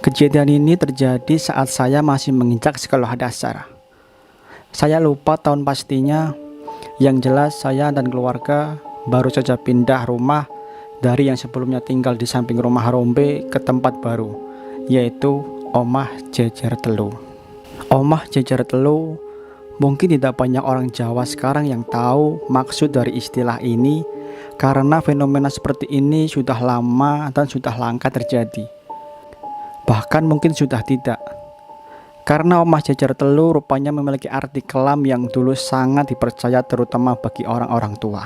Kejadian ini terjadi saat saya masih menginjak sekolah dasar. Saya lupa tahun pastinya, yang jelas saya dan keluarga baru saja pindah rumah dari yang sebelumnya tinggal di samping rumah Rombe ke tempat baru, yaitu Omah Jejer Telu. Omah Jejer Telu mungkin tidak banyak orang Jawa sekarang yang tahu maksud dari istilah ini, karena fenomena seperti ini sudah lama dan sudah langka terjadi. Bahkan mungkin sudah tidak, karena Omah Jejer Telu rupanya memiliki arti kelam yang dulu sangat dipercaya terutama bagi orang-orang tua.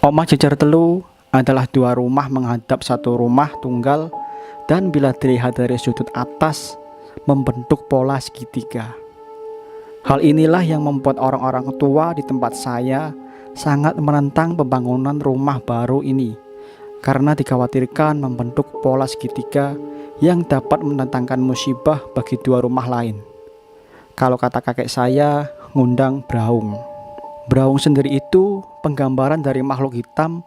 Omah Jejer Telu adalah dua rumah menghadap satu rumah tunggal, dan bila dilihat dari sudut atas membentuk pola segitiga. Hal inilah yang membuat orang-orang tua di tempat saya sangat menentang pembangunan rumah baru ini, karena dikhawatirkan membentuk pola segitiga yang dapat mendatangkan musibah bagi dua rumah lain. Kalau kata kakek saya, ngundang braung. Braung sendiri itu penggambaran dari makhluk hitam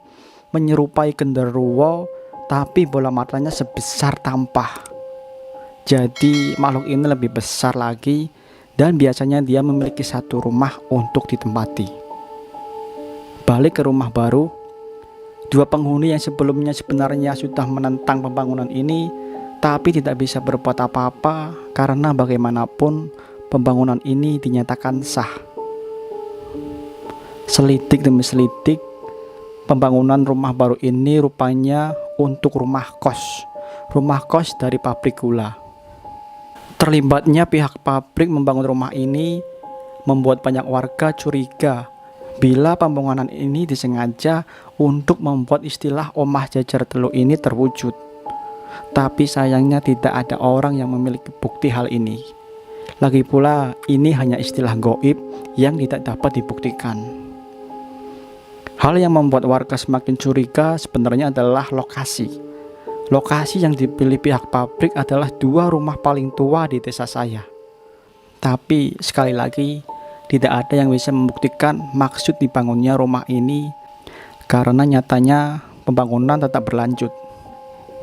menyerupai genderuwo, tapi bola matanya sebesar tampah. Jadi makhluk ini lebih besar lagi, dan biasanya dia memiliki satu rumah untuk ditempati. Balik ke rumah baru, dua penghuni yang sebelumnya sebenarnya sudah menentang pembangunan ini, tapi tidak bisa berbuat apa-apa karena bagaimanapun pembangunan ini dinyatakan sah. Selidik demi selidik, pembangunan rumah baru ini rupanya untuk rumah kos dari pabrik gula. Terlibatnya pihak pabrik membangun rumah ini membuat banyak warga curiga bila pembangunan ini disengaja untuk membuat istilah Omah Jejer Telu ini terwujud. Tapi sayangnya tidak ada orang yang memiliki bukti hal ini. Lagi pula ini hanya istilah goib yang tidak dapat dibuktikan. Hal yang membuat warga semakin curiga sebenarnya adalah lokasi. Lokasi yang dipilih pihak pabrik adalah dua rumah paling tua di desa saya. Tapi sekali lagi tidak ada yang bisa membuktikan maksud dibangunnya rumah ini, karena nyatanya pembangunan tetap berlanjut.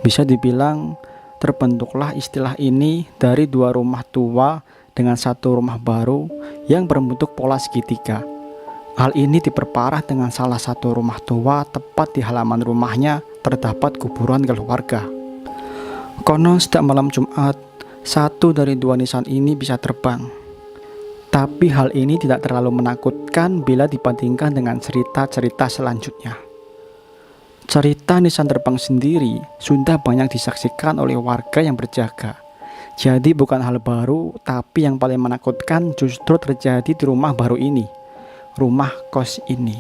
Bisa dibilang terbentuklah istilah ini dari dua rumah tua dengan satu rumah baru yang berbentuk pola segitiga. Hal ini diperparah dengan salah satu rumah tua tepat di halaman rumahnya terdapat kuburan keluarga. Konon setiap malam Jumat, satu dari dua nisan ini bisa terbang. Tapi hal ini tidak terlalu menakutkan bila dibandingkan dengan cerita-cerita selanjutnya. Cerita nisan terbang sendiri sudah banyak disaksikan oleh warga yang berjaga. Jadi bukan hal baru, tapi yang paling menakutkan justru terjadi di rumah baru ini, rumah kos ini.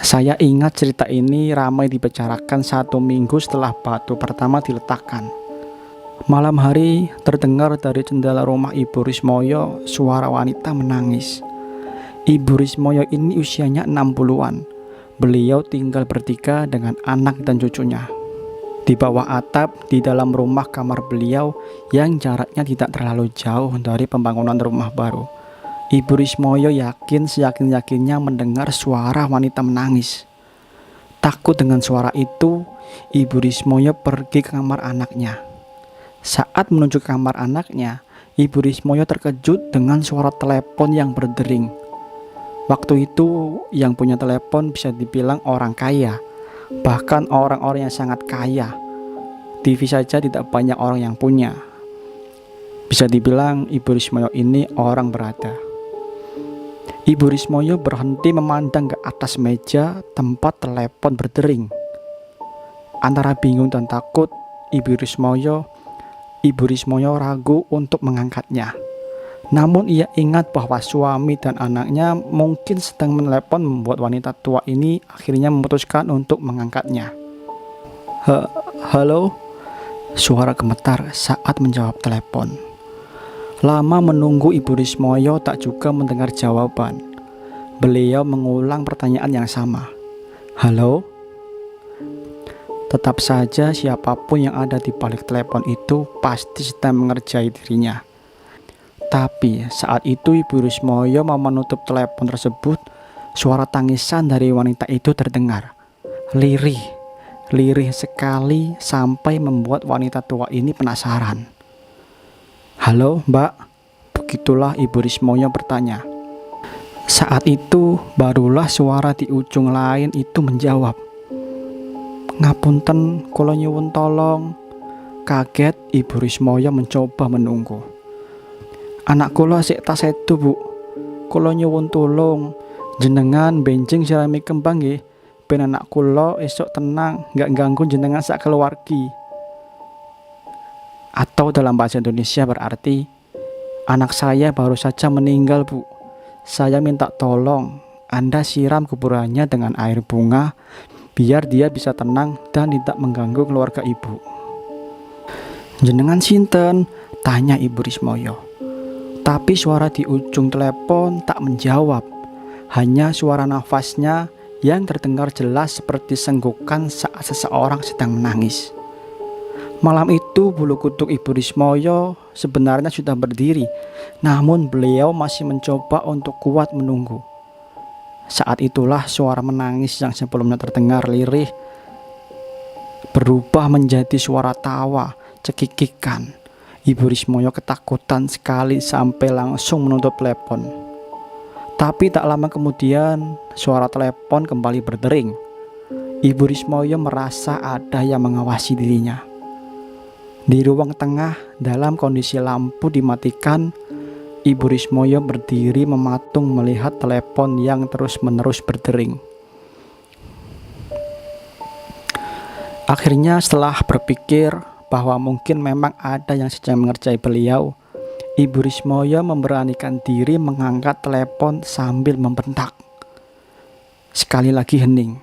Saya ingat cerita ini ramai dibicarakan 1 minggu setelah batu pertama diletakkan. Malam hari terdengar dari jendela rumah Ibu Rismoyo suara wanita menangis. Ibu Rismoyo ini usianya 60-an. Beliau tinggal bertiga dengan anak dan cucunya. Di bawah atap di dalam rumah kamar beliau yang jaraknya tidak terlalu jauh dari pembangunan rumah baru. Ibu Rismoyo yakin seyakin-yakinnya mendengar suara wanita menangis. Takut dengan suara itu, Ibu Rismoyo pergi ke kamar anaknya. Saat menuju ke kamar anaknya, Ibu Rismoyo terkejut dengan suara telepon yang berdering. Waktu itu yang punya telepon bisa dibilang orang kaya, bahkan orang-orang yang sangat kaya. TV saja tidak banyak orang yang punya. Bisa dibilang Ibu Rismoyo ini orang berada. Ibu Rismoyo berhenti memandang ke atas meja tempat telepon berdering. Antara bingung dan takut, Ibu Rismoyo ragu untuk mengangkatnya. Namun ia ingat bahwa suami dan anaknya mungkin sedang menelepon, membuat wanita tua ini akhirnya memutuskan untuk mengangkatnya. Halo? Suara gemetar saat menjawab telepon. Lama menunggu Ibu Rismoyo tak juga mendengar jawaban. Beliau mengulang pertanyaan yang sama. Halo? Tetap saja siapapun yang ada di balik telepon itu pasti sedang mengerjai dirinya. Tapi saat itu Ibu Rismoyo mau menutup telepon tersebut, suara tangisan dari wanita itu terdengar. Lirih lirih sekali sampai membuat wanita tua ini penasaran. "Halo, Mbak?" Begitulah Ibu Rismoyo bertanya. Saat itu barulah suara di ujung lain itu menjawab, "Ngapunten, kula nyuwun tolong." Kaget, Ibu Rismoyo mencoba menunggu. "Anak kula sik tas sedo, Bu. Kula nyuwun tulung, jenengan benjing sirami kembang nggih, ben anak kula esok tenang, nggak ganggu jenengan sak keluargi." Atau dalam bahasa Indonesia berarti, "Anak saya baru saja meninggal, Bu. Saya minta tolong Anda siram kuburannya dengan air bunga, biar dia bisa tenang dan tidak mengganggu keluarga Ibu." "Jenengan sinten?" tanya Ibu Rismoyo. Tapi suara di ujung telepon tak menjawab. Hanya suara nafasnya yang terdengar jelas seperti senggukan saat seseorang sedang menangis. Malam itu bulu kuduk Ibu Rismoyo sebenarnya sudah berdiri, namun beliau masih mencoba untuk kuat menunggu. Saat itulah suara menangis yang sebelumnya terdengar lirih berubah menjadi suara tawa, cekikikan. Ibu Rismoyo ketakutan sekali sampai langsung menutup telepon. Tapi tak lama kemudian suara telepon kembali berdering. Ibu Rismoyo merasa ada yang mengawasi dirinya. Di ruang tengah dalam kondisi lampu dimatikan, Ibu Rismoyo berdiri mematung melihat telepon yang terus-menerus berdering. Akhirnya setelah berpikir bahwa mungkin memang ada yang sedang mengerjai beliau, Ibu Rismoyo memberanikan diri mengangkat telepon sambil membentak. Sekali lagi hening.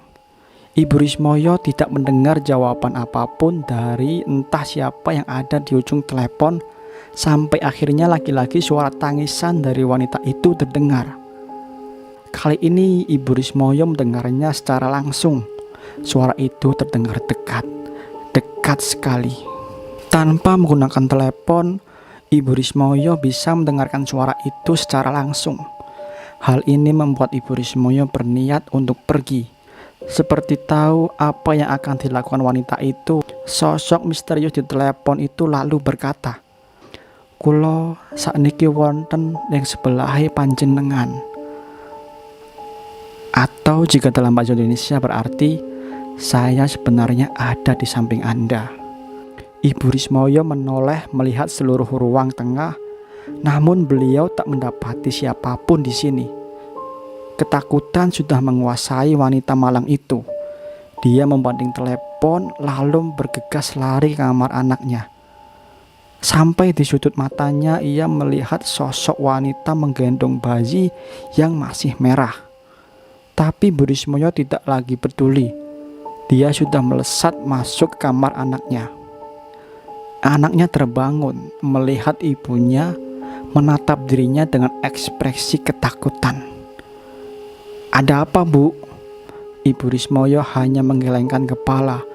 Ibu Rismoyo tidak mendengar jawaban apapun dari entah siapa yang ada di ujung telepon, sampai akhirnya lagi-lagi suara tangisan dari wanita itu terdengar. Kali ini Ibu Rismoyo mendengarnya secara langsung. Suara itu terdengar dekat, dekat sekali. Tanpa menggunakan telepon, Ibu Rismoyo bisa mendengarkan suara itu secara langsung. Hal ini membuat Ibu Rismoyo berniat untuk pergi. Seperti tahu apa yang akan dilakukan wanita itu, sosok misterius di telepon itu lalu berkata, "Kula sakniki wonten ing sebelahe panjenengan." Atau jika dalam bahasa Indonesia berarti, "Saya sebenarnya ada di samping Anda." Ibu Rismoyo menoleh melihat seluruh ruang tengah, namun beliau tak mendapati siapapun di sini. Ketakutan sudah menguasai wanita malang itu. Dia membanting telepon lalu bergegas lari ke kamar anaknya. Sampai di sudut matanya ia melihat sosok wanita menggendong bayi yang masih merah. Tapi Bu Rismoyo tidak lagi peduli. Dia sudah melesat masuk ke kamar anaknya. Anaknya terbangun melihat ibunya menatap dirinya dengan ekspresi ketakutan. "Ada apa, Bu?" Ibu Rismoyo hanya menggelengkan kepala.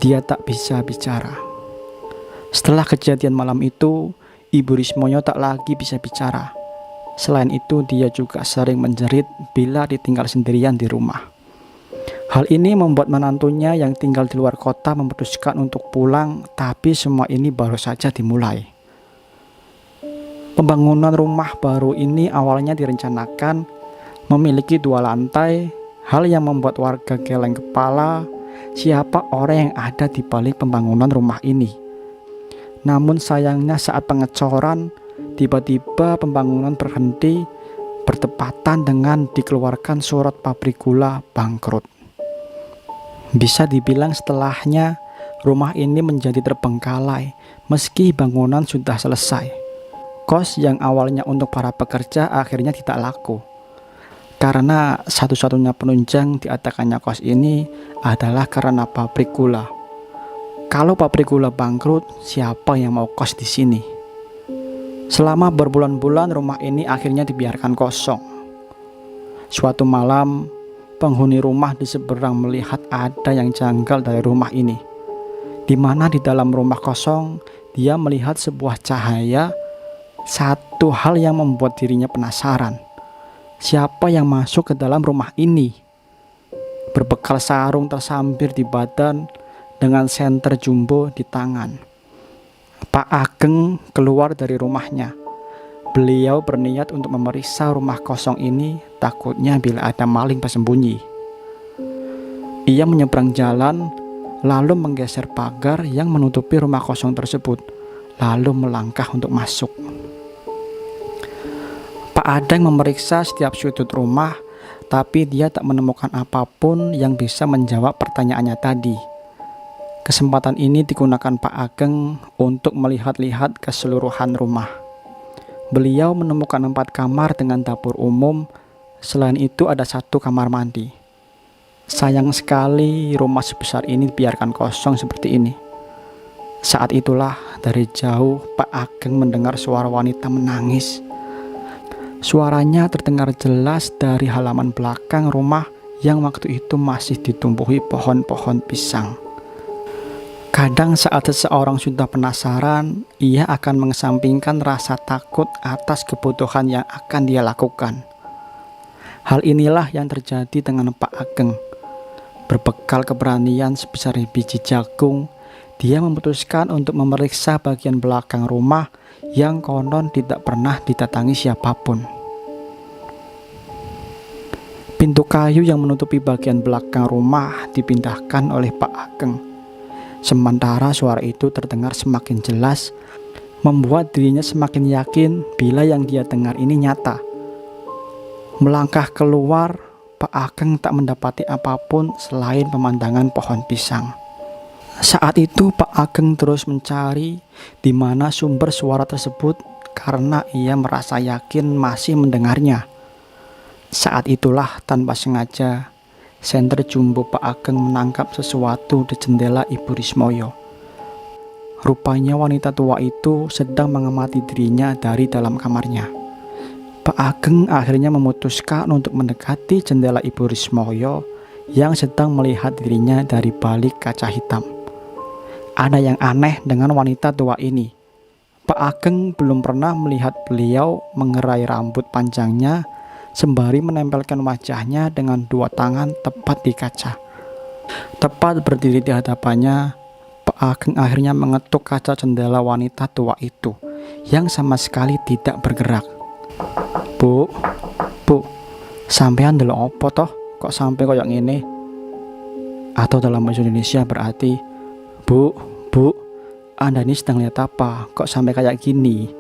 Dia tak bisa bicara. Setelah kejadian malam itu, Ibu Rismoyo tak lagi bisa bicara. Selain itu, dia juga sering menjerit bila ditinggal sendirian di rumah. Hal ini membuat menantunya yang tinggal di luar kota memutuskan untuk pulang, tapi semua ini baru saja dimulai. Pembangunan rumah baru ini awalnya direncanakan memiliki 2 lantai, hal yang membuat warga geleng kepala siapa orang yang ada di balik pembangunan rumah ini. Namun sayangnya saat pengecoran, tiba-tiba pembangunan berhenti bertepatan dengan dikeluarkan surat pabrik gula bangkrut. Bisa dibilang setelahnya rumah ini menjadi terbengkalai meski bangunan sudah selesai. Kos yang awalnya untuk para pekerja akhirnya tidak laku. Karena satu-satunya penunjang diadakannya kos ini adalah karena pabrik gula. Kalau pabrik gula bangkrut, siapa yang mau kos di sini? Selama berbulan-bulan rumah ini akhirnya dibiarkan kosong. Suatu malam, penghuni rumah di seberang melihat ada yang janggal dari rumah ini. Di mana di dalam rumah kosong, dia melihat sebuah cahaya. Satu hal yang membuat dirinya penasaran. Siapa yang masuk ke dalam rumah ini? Berbekal sarung tersambar di badan, dengan senter jumbo di tangan. Pak Ageng keluar dari rumahnya. Beliau berniat untuk memeriksa rumah kosong ini, takutnya bila ada maling bersembunyi. Ia menyeberang jalan, lalu menggeser pagar yang menutupi rumah kosong tersebut, lalu melangkah untuk masuk. Pak Adeng memeriksa setiap sudut rumah, tapi dia tak menemukan apapun yang bisa menjawab pertanyaannya tadi. Kesempatan ini digunakan Pak Ageng untuk melihat-lihat keseluruhan rumah. Beliau menemukan 4 kamar dengan dapur umum, selain itu ada 1 kamar mandi. Sayang sekali rumah sebesar ini dibiarkan kosong seperti ini. Saat itulah dari jauh Pak Ageng mendengar suara wanita menangis. Suaranya terdengar jelas dari halaman belakang rumah yang waktu itu masih ditumbuhi pohon-pohon pisang. Kadang saat seseorang sudah penasaran, ia akan mengesampingkan rasa takut atas kebutuhan yang akan dia lakukan. Hal inilah yang terjadi dengan Pak Ageng. Berbekal keberanian sebesar biji jagung, dia memutuskan untuk memeriksa bagian belakang rumah yang konon tidak pernah didatangi siapapun. Pintu kayu yang menutupi bagian belakang rumah dipindahkan oleh Pak Ageng. Sementara suara itu terdengar semakin jelas, membuat dirinya semakin yakin bila yang dia dengar ini nyata. Melangkah keluar, Pak Ageng tak mendapati apapun selain pemandangan pohon pisang. Saat itu Pak Ageng terus mencari di mana sumber suara tersebut karena ia merasa yakin masih mendengarnya. Saat itulah tanpa sengaja senter jumbo Pak Ageng menangkap sesuatu di jendela Ibu Rismoyo. Rupanya wanita tua itu sedang mengamati dirinya dari dalam kamarnya. Pak Ageng akhirnya memutuskan untuk mendekati jendela Ibu Rismoyo yang sedang melihat dirinya dari balik kaca hitam. Ada yang aneh dengan wanita tua ini. Pak Ageng belum pernah melihat beliau mengerai rambut panjangnya sembari menempelkan wajahnya dengan 2 tangan tepat di kaca. Tepat berdiri di hadapannya, Pak Ageng akhirnya mengetuk kaca jendela wanita tua itu yang sama sekali tidak bergerak. Bu, sampean ndelok opo toh? Kok sampai koyo ngene? Atau dalam bahasa Indonesia berarti, Bu, Anda ini sedang lihat apa? Kok sampai kayak gini?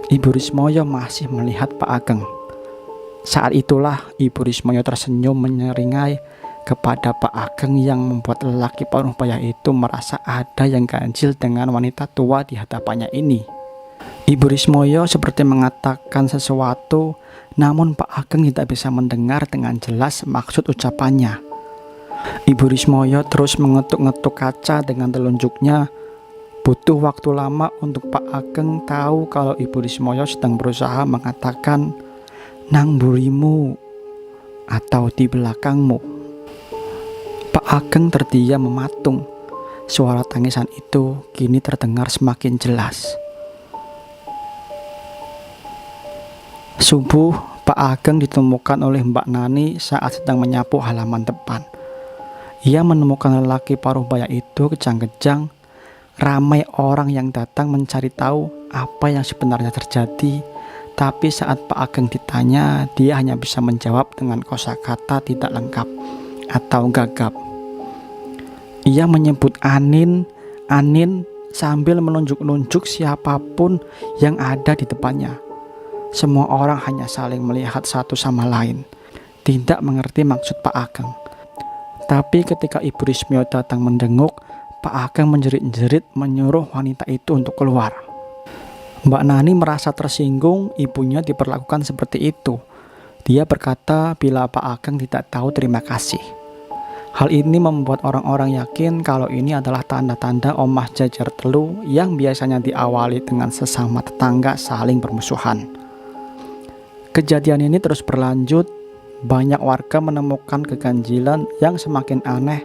Ibu Rismoyo masih melihat Pak Ageng. Saat itulah Ibu Rismoyo tersenyum menyeringai kepada Pak Ageng yang membuat lelaki paruh baya itu merasa ada yang ganjil dengan wanita tua di hadapannya ini. Ibu Rismoyo seperti mengatakan sesuatu, namun Pak Ageng tidak bisa mendengar dengan jelas maksud ucapannya. Ibu Rismoyo terus mengetuk-ngetuk kaca dengan telunjuknya. Butuh waktu lama untuk Pak Ageng tahu kalau Ibu Rismoyo sedang berusaha mengatakan nang burimu atau di belakangmu. Pak Ageng terdiam mematung. Suara tangisan itu kini terdengar semakin jelas. Subuh, Pak Ageng ditemukan oleh Mbak Nani saat sedang menyapu halaman depan. Ia menemukan lelaki paruh baya itu kejang-kejang. Ramai orang yang datang mencari tahu apa yang sebenarnya terjadi. Tapi saat Pak Ageng ditanya, dia hanya bisa menjawab dengan kosakata tidak lengkap atau gagap. Ia menyebut Anin sambil menunjuk-nunjuk siapapun yang ada di depannya. Semua orang hanya saling melihat satu sama lain, tidak mengerti maksud Pak Ageng. Tapi ketika Ibu Rismoyo datang mendenguk, Pak Ageng menjerit-jerit menyuruh wanita itu untuk keluar. Mbak Nani merasa tersinggung ibunya diperlakukan seperti itu. Dia berkata bila Pak Ageng tidak tahu terima kasih. Hal ini membuat orang-orang yakin kalau ini adalah tanda-tanda omah jajar telu yang biasanya diawali dengan sesama tetangga saling bermusuhan. Kejadian ini terus berlanjut. Banyak warga menemukan keganjilan yang semakin aneh.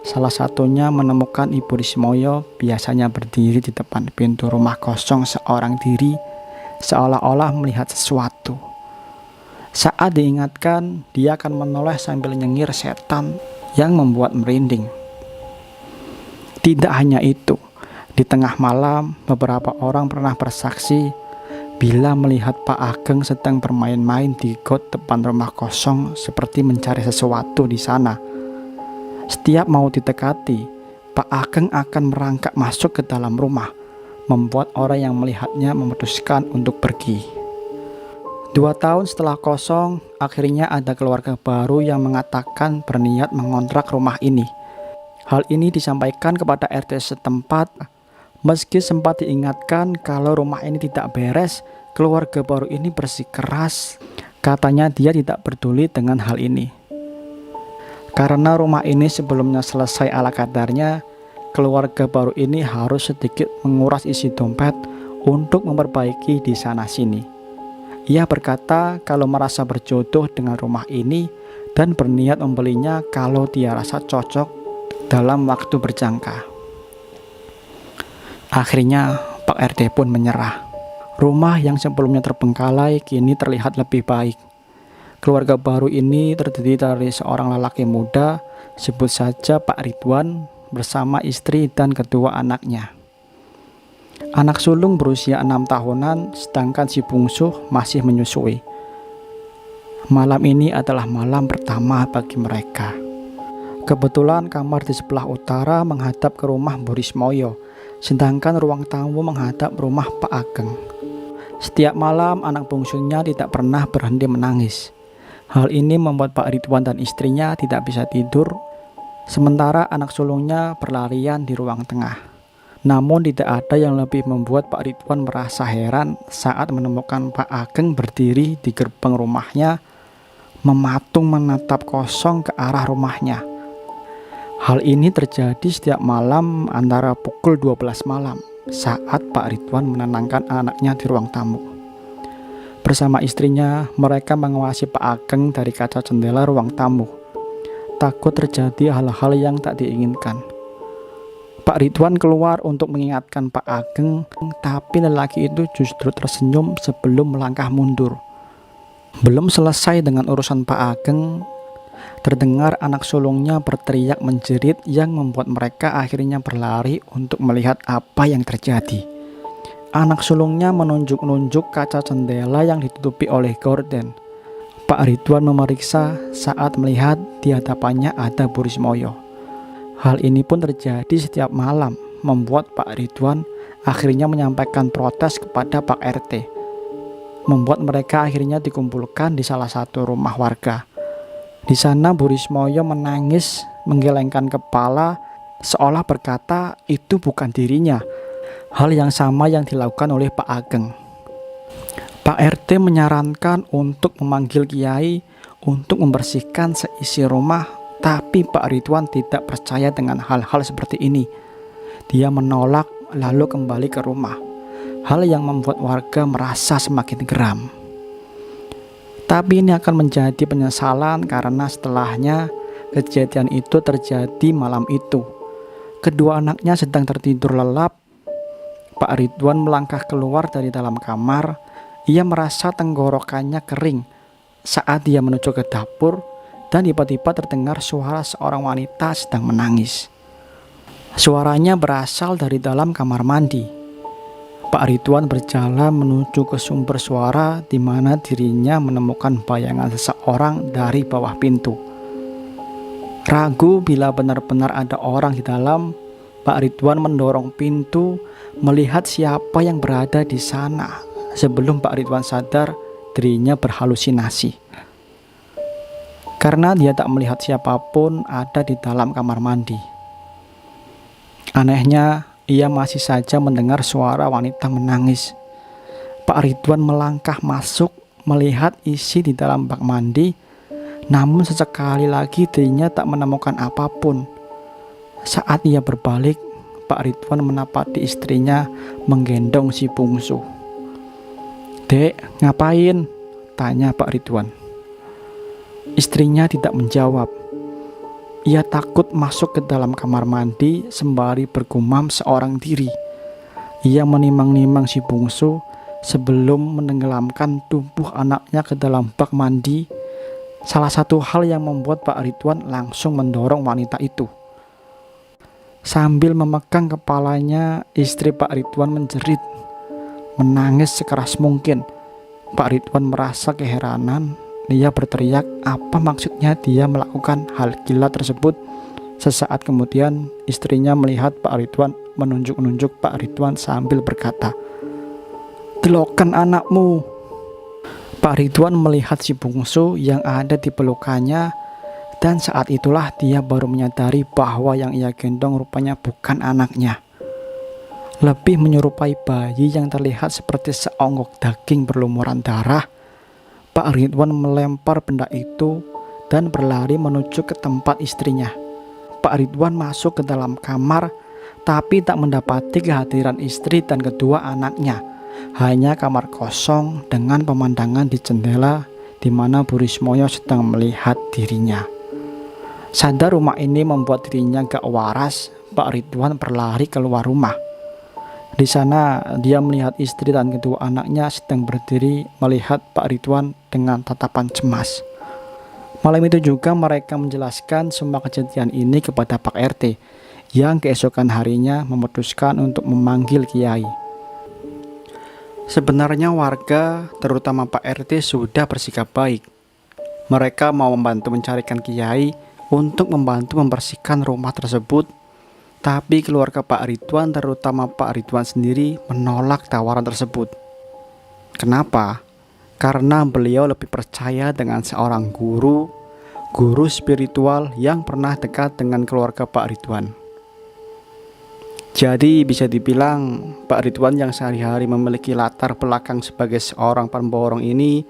Salah satunya menemukan Ibu Rismoyo biasanya berdiri di depan pintu rumah kosong seorang diri, seolah-olah melihat sesuatu. Saat diingatkan, dia akan menoleh sambil nyengir setan yang membuat merinding. Tidak hanya itu, di tengah malam beberapa orang pernah bersaksi bila melihat Pak Ageng sedang bermain-main di got depan rumah kosong seperti mencari sesuatu di sana. Setiap mau didekati, Pak Ageng akan merangkak masuk ke dalam rumah, membuat orang yang melihatnya memutuskan untuk pergi. 2 tahun setelah kosong, akhirnya ada keluarga baru yang mengatakan berniat mengontrak rumah ini. Hal ini disampaikan kepada RT setempat. Meski sempat diingatkan kalau rumah ini tidak beres, keluarga baru ini bersikeras. Katanya dia tidak peduli dengan hal ini. Karena rumah ini sebelumnya selesai ala kadarnya, keluarga baru ini harus sedikit menguras isi dompet untuk memperbaiki di sana-sini. Ia berkata kalau merasa berjodoh dengan rumah ini dan berniat membelinya kalau dia rasa cocok dalam waktu berjangka. Akhirnya Pak RT pun menyerah. Rumah yang sebelumnya terbengkalai kini terlihat lebih baik. Keluarga baru ini terdiri dari seorang lelaki muda, sebut saja Pak Ridwan, bersama istri dan kedua anaknya. Anak sulung berusia 6 tahunan, sedangkan si bungsu masih menyusui. Malam ini adalah malam pertama bagi mereka. Kebetulan kamar di sebelah utara menghadap ke rumah Boris Moyo, sedangkan ruang tamu menghadap rumah Pak Ageng. Setiap malam anak bungsunya tidak pernah berhenti menangis. Hal ini membuat Pak Ridwan dan istrinya tidak bisa tidur, sementara anak sulungnya berlarian di ruang tengah. Namun tidak ada yang lebih membuat Pak Ridwan merasa heran saat menemukan Pak Ageng berdiri di gerbang rumahnya, mematung menatap kosong ke arah rumahnya. Hal ini terjadi setiap malam antara pukul 12 malam saat Pak Ridwan menenangkan anaknya di ruang tamu. Bersama istrinya, mereka mengawasi Pak Ageng dari kaca jendela ruang tamu. Takut terjadi hal-hal yang tak diinginkan. Pak Ridwan keluar untuk mengingatkan Pak Ageng, tapi lelaki itu justru tersenyum sebelum melangkah mundur. Belum selesai dengan urusan Pak Ageng, terdengar anak sulungnya berteriak menjerit yang membuat mereka akhirnya berlari untuk melihat apa yang terjadi. Anak sulungnya menunjuk-nunjuk kaca jendela yang ditutupi oleh gorden. Pak Ridwan memeriksa saat melihat di hadapannya ada Boris Moyo. Hal ini pun terjadi setiap malam, membuat Pak Ridwan akhirnya menyampaikan protes kepada Pak RT. Membuat mereka akhirnya dikumpulkan di salah satu rumah warga. Di sana Boris Moyo menangis, menggelengkan kepala, seolah berkata itu bukan dirinya. Hal yang sama yang dilakukan oleh Pak Ageng. Pak RT menyarankan untuk memanggil kiai untuk membersihkan seisi rumah, tapi Pak Ridwan tidak percaya dengan hal-hal seperti ini. Dia menolak lalu kembali ke rumah. Hal yang membuat warga merasa semakin geram. Tapi ini akan menjadi penyesalan karena setelahnya kejadian itu terjadi malam itu. Kedua anaknya sedang tertidur lelap. Pak Ridwan melangkah keluar dari dalam kamar. Ia merasa tenggorokannya kering saat dia menuju ke dapur dan tiba-tiba terdengar suara seorang wanita sedang menangis. Suaranya berasal dari dalam kamar mandi. Pak Ridwan berjalan menuju ke sumber suara di mana dirinya menemukan bayangan seseorang dari bawah pintu. Ragu bila benar-benar ada orang di dalam, Pak Ridwan mendorong pintu melihat siapa yang berada di sana sebelum Pak Ridwan sadar dirinya berhalusinasi. Karena dia tak melihat siapapun ada di dalam kamar mandi. Anehnya, ia masih saja mendengar suara wanita menangis. Pak Ridwan melangkah masuk melihat isi di dalam bak mandi, namun sesekali lagi dirinya tak menemukan apapun. Saat ia berbalik, Pak Ridwan menapati istrinya menggendong si bungsu. "Dek, ngapain?" tanya Pak Ridwan. Istrinya tidak menjawab. Ia takut masuk ke dalam kamar mandi sembari bergumam seorang diri. Ia menimang-nimang si bungsu sebelum menenggelamkan tubuh anaknya ke dalam bak mandi. Salah satu hal yang membuat Pak Ridwan langsung mendorong wanita itu. Sambil memegang kepalanya, istri Pak Ridwan menjerit, menangis sekeras mungkin. Pak Ridwan merasa keheranan. Dia berteriak apa maksudnya dia melakukan hal gila tersebut. Sesaat kemudian istrinya melihat Pak Ridwan menunjuk-nunjuk Pak Ridwan sambil berkata, "Deloken anakmu." Pak Ridwan melihat si bungsu yang ada di pelukannya, dan saat itulah dia baru menyadari bahwa yang ia gendong rupanya bukan anaknya. Lebih menyerupai bayi yang terlihat seperti seonggok daging berlumuran darah. Pak Ridwan melempar benda itu dan berlari menuju ke tempat istrinya. Pak Ridwan masuk ke dalam kamar, tapi tak mendapati kehadiran istri dan kedua anaknya. Hanya kamar kosong dengan pemandangan di jendela di mana Bu Rismoyo sedang melihat dirinya. Sadar rumah ini membuat dirinya gak waras, Pak Ridwan berlari keluar rumah. Di sana dia melihat istri dan kedua anaknya sedang berdiri melihat Pak Ridwan dengan tatapan cemas. Malam itu juga mereka menjelaskan semua kejadian ini kepada Pak RT, yang keesokan harinya memutuskan untuk memanggil Kiai. Sebenarnya warga, terutama Pak RT, sudah bersikap baik. Mereka mau membantu mencarikan Kiai untuk membantu membersihkan rumah tersebut. Tapi keluarga Pak Ridwan, terutama Pak Ridwan sendiri, menolak tawaran tersebut. Kenapa? Karena beliau lebih percaya dengan seorang guru spiritual yang pernah dekat dengan keluarga Pak Ridwan. Jadi bisa dibilang Pak Ridwan yang sehari-hari memiliki latar belakang sebagai seorang pemborong ini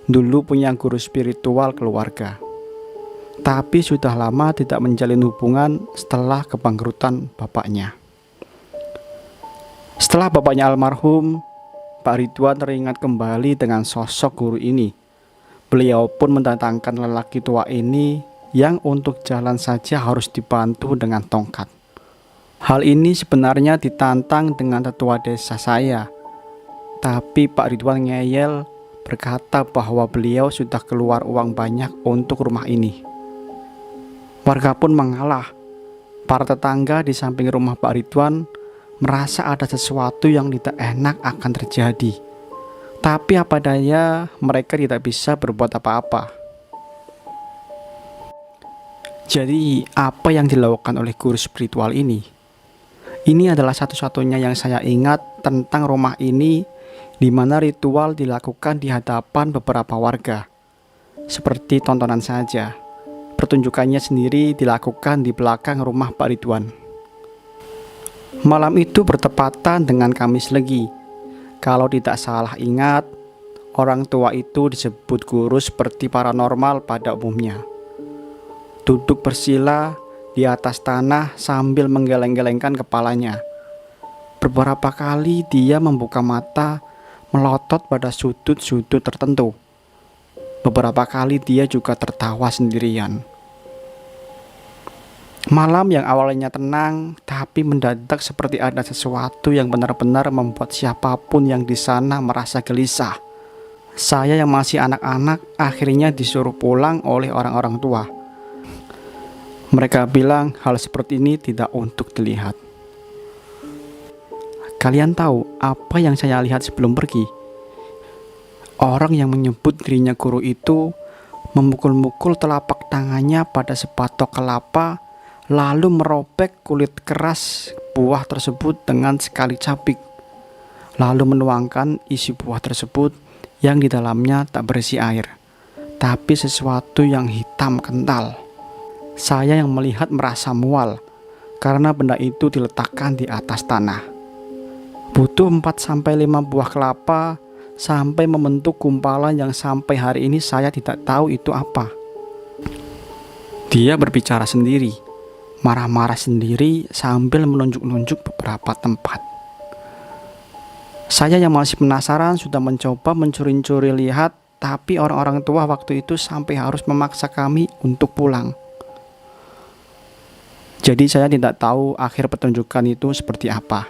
dulu punya guru spiritual keluarga. Tapi sudah lama tidak menjalin hubungan setelah kebangkrutan bapaknya. Setelah bapaknya almarhum, Pak Ridwan teringat kembali dengan sosok guru ini. Beliau pun mendatangkan lelaki tua ini yang untuk jalan saja harus dibantu dengan tongkat. Hal ini sebenarnya ditantang dengan tetua desa saya. Tapi Pak Ridwan ngeyel berkata bahwa beliau sudah keluar uang banyak untuk rumah ini. Warga pun mengalah. Para tetangga di samping rumah Pak Ridwan merasa ada sesuatu yang tidak enak akan terjadi. Tapi apa daya, mereka tidak bisa berbuat apa-apa. Jadi, apa yang dilakukan oleh guru spiritual ini? Ini adalah satu-satunya yang saya ingat tentang rumah ini, di mana ritual dilakukan di hadapan beberapa warga. Seperti tontonan saja. Pertunjukannya sendiri dilakukan di belakang rumah Pak Ridwan. Malam itu bertepatan dengan Kamis Legi. Kalau tidak salah ingat, orang tua itu disebut guru seperti paranormal pada umumnya. Duduk bersila di atas tanah sambil menggeleng-gelengkan kepalanya. Beberapa kali dia membuka mata, melotot pada sudut-sudut tertentu. Beberapa kali dia juga tertawa sendirian. Malam yang awalnya tenang, tapi mendadak seperti ada sesuatu yang benar-benar membuat siapapun yang di sana merasa gelisah. Saya yang masih anak-anak akhirnya disuruh pulang oleh orang-orang tua. Mereka bilang hal seperti ini tidak untuk dilihat. Kalian tahu apa yang saya lihat sebelum pergi? Orang yang menyebut dirinya guru itu memukul-mukul telapak tangannya pada sepatok kelapa, lalu merobek kulit keras buah tersebut dengan sekali cabik, lalu menuangkan isi buah tersebut yang di dalamnya tak berisi air, tapi sesuatu yang hitam kental. Saya yang melihat merasa mual, karena benda itu diletakkan di atas tanah. Butuh 4-5 buah kelapa sampai membentuk gumpalan yang sampai hari ini saya tidak tahu itu apa. Dia berbicara sendiri, marah-marah sendiri sambil menunjuk-nunjuk beberapa tempat. Saya yang masih penasaran sudah mencoba mencuri-curi lihat, tapi orang-orang tua waktu itu sampai harus memaksa kami untuk pulang. Jadi saya tidak tahu akhir pertunjukan itu seperti apa.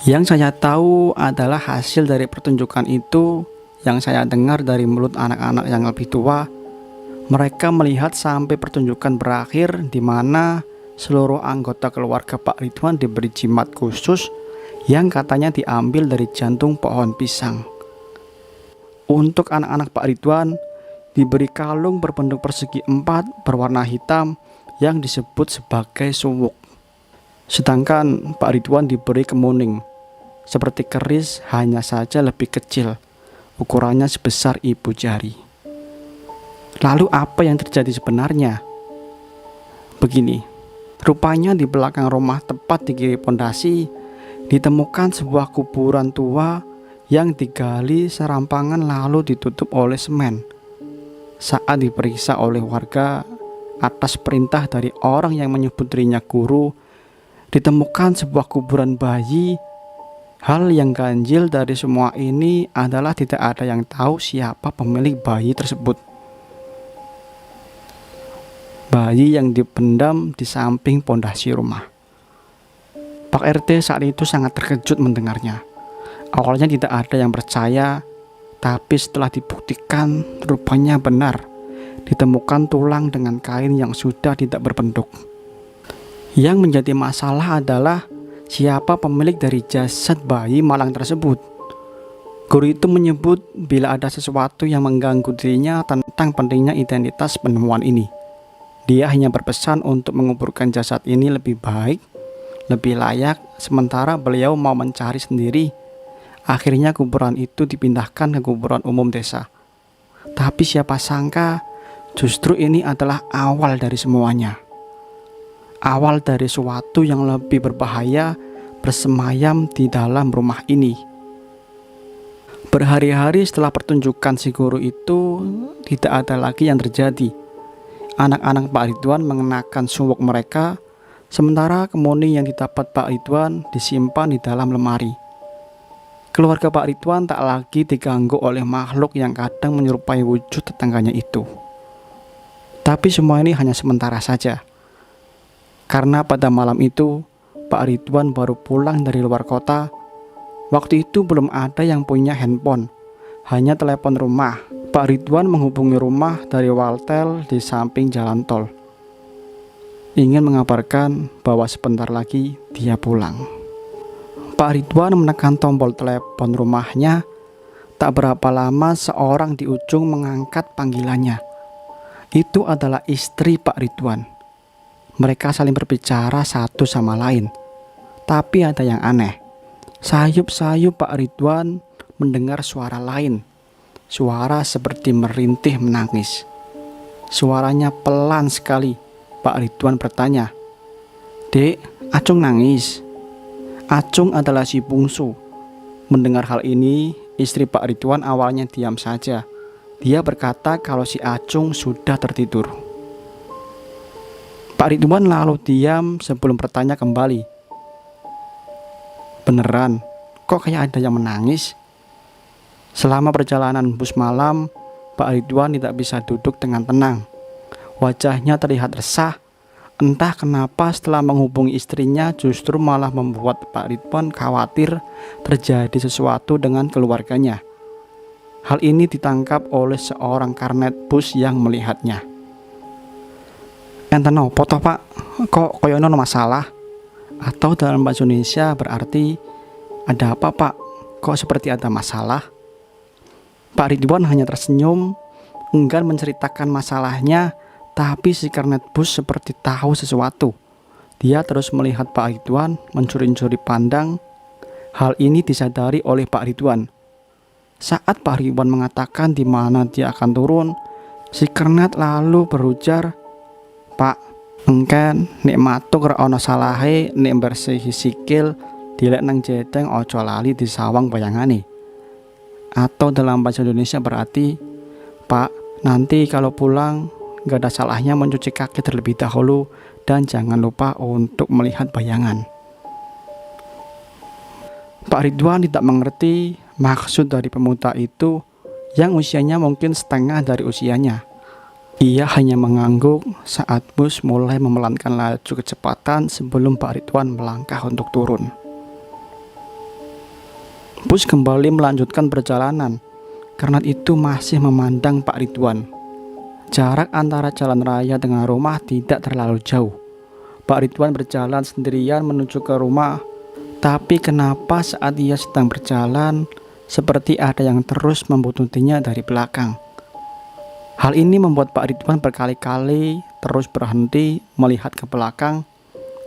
Yang saya tahu adalah hasil dari pertunjukan itu yang saya dengar dari mulut anak-anak yang lebih tua. Mereka melihat sampai pertunjukan berakhir, di mana seluruh anggota keluarga Pak Ridwan diberi jimat khusus yang katanya diambil dari jantung pohon pisang. Untuk anak-anak Pak Ridwan diberi kalung berbentuk persegi 4 berwarna hitam yang disebut sebagai suwuk. Sedangkan Pak Ridwan diberi kemuning seperti keris, hanya saja lebih kecil, ukurannya sebesar ibu jari. Lalu apa yang terjadi sebenarnya? Begini, rupanya di belakang rumah tepat di kiri pondasi ditemukan sebuah kuburan tua yang digali serampangan lalu ditutup oleh semen. Saat diperiksa oleh warga atas perintah dari orang yang menyebut dirinya guru, ditemukan sebuah kuburan bayi. Hal yang ganjil dari semua ini adalah tidak ada yang tahu siapa pemilik bayi tersebut. Bayi yang dipendam di samping pondasi rumah. Pak RT saat itu sangat terkejut mendengarnya. Awalnya tidak ada yang percaya, tapi setelah dibuktikan rupanya benar. Ditemukan tulang dengan kain yang sudah tidak berbentuk. Yang menjadi masalah adalah siapa pemilik dari jasad bayi malang tersebut. Guru itu menyebut bila ada sesuatu yang mengganggu dirinya tentang pentingnya identitas penemuan ini. Dia hanya berpesan untuk menguburkan jasad ini lebih baik, lebih layak, sementara beliau mau mencari sendiri. Akhirnya kuburan itu dipindahkan ke kuburan umum desa. Tapi siapa sangka justru ini adalah awal dari semuanya. Awal dari sesuatu yang lebih berbahaya bersemayam di dalam rumah ini. Berhari-hari setelah pertunjukan si guru itu, tidak ada lagi yang terjadi. Anak-anak Pak Ridwan mengenakan suwuk mereka, sementara kemuning yang didapat Pak Ridwan disimpan di dalam lemari. Keluarga Pak Ridwan tak lagi diganggu oleh makhluk yang kadang menyerupai wujud tetangganya itu. Tapi semua ini hanya sementara saja. Karena pada malam itu, Pak Ridwan baru pulang dari luar kota. Waktu itu belum ada yang punya handphone, hanya telepon rumah. Pak Ridwan menghubungi rumah dari Waltel di samping jalan tol. Ingin mengabarkan bahwa sebentar lagi dia pulang. Pak Ridwan menekan tombol telepon rumahnya. Tak berapa lama seorang di ujung mengangkat panggilannya. Itu adalah istri Pak Ridwan. Mereka saling berbicara satu sama lain. Tapi ada yang aneh. Sayup-sayup Pak Ridwan mendengar suara lain. Suara seperti merintih menangis. Suaranya pelan sekali. Pak Ridwan bertanya, "Dek, Acung nangis?" Acung adalah si bungsu. Mendengar hal ini, istri Pak Ridwan awalnya diam saja. Dia berkata kalau si Acung sudah tertidur. Pak Ridwan lalu diam sebelum bertanya kembali, "Beneran, kok kayak ada yang menangis?" Selama perjalanan bus malam, Pak Ridwan tidak bisa duduk dengan tenang. Wajahnya terlihat resah. Entah kenapa setelah menghubungi istrinya justru malah membuat Pak Ridwan khawatir terjadi sesuatu dengan keluarganya. Hal ini ditangkap oleh seorang karnet bus yang melihatnya. "Enten opo toh Pak? Kok koyono masalah?" Atau dalam bahasa Indonesia berarti, "Ada apa Pak? Kok seperti ada masalah?" Pak Ridwan hanya tersenyum, enggan menceritakan masalahnya, tapi si karnet bus seperti tahu sesuatu. Dia terus melihat Pak Ridwan mencuri-curi pandang. Hal ini disadari oleh Pak Ridwan. Saat Pak Ridwan mengatakan di mana dia akan turun, si kernet lalu berujar, "Pak, engken nek matuk ora ana salahe nek bersihi sikil dilek nang jedeng aja lali disawang bayangane." Atau dalam bahasa Indonesia berarti, "Pak, nanti kalau pulang gak ada salahnya mencuci kaki terlebih dahulu dan jangan lupa untuk melihat bayangan." Pak Ridwan tidak mengerti maksud dari pemuda itu yang usianya mungkin setengah dari usianya. Ia hanya mengangguk saat bus mulai memelankan laju kecepatan sebelum Pak Ridwan melangkah untuk turun. Bus kembali melanjutkan perjalanan. Karena itu masih memandang Pak Ridwan. Jarak antara jalan raya dengan rumah tidak terlalu jauh. Pak Ridwan berjalan sendirian menuju ke rumah. Tapi kenapa saat ia sedang berjalan, seperti ada yang terus membuntuti-nya dari belakang. Hal ini membuat Pak Ridwan berkali-kali terus berhenti melihat ke belakang,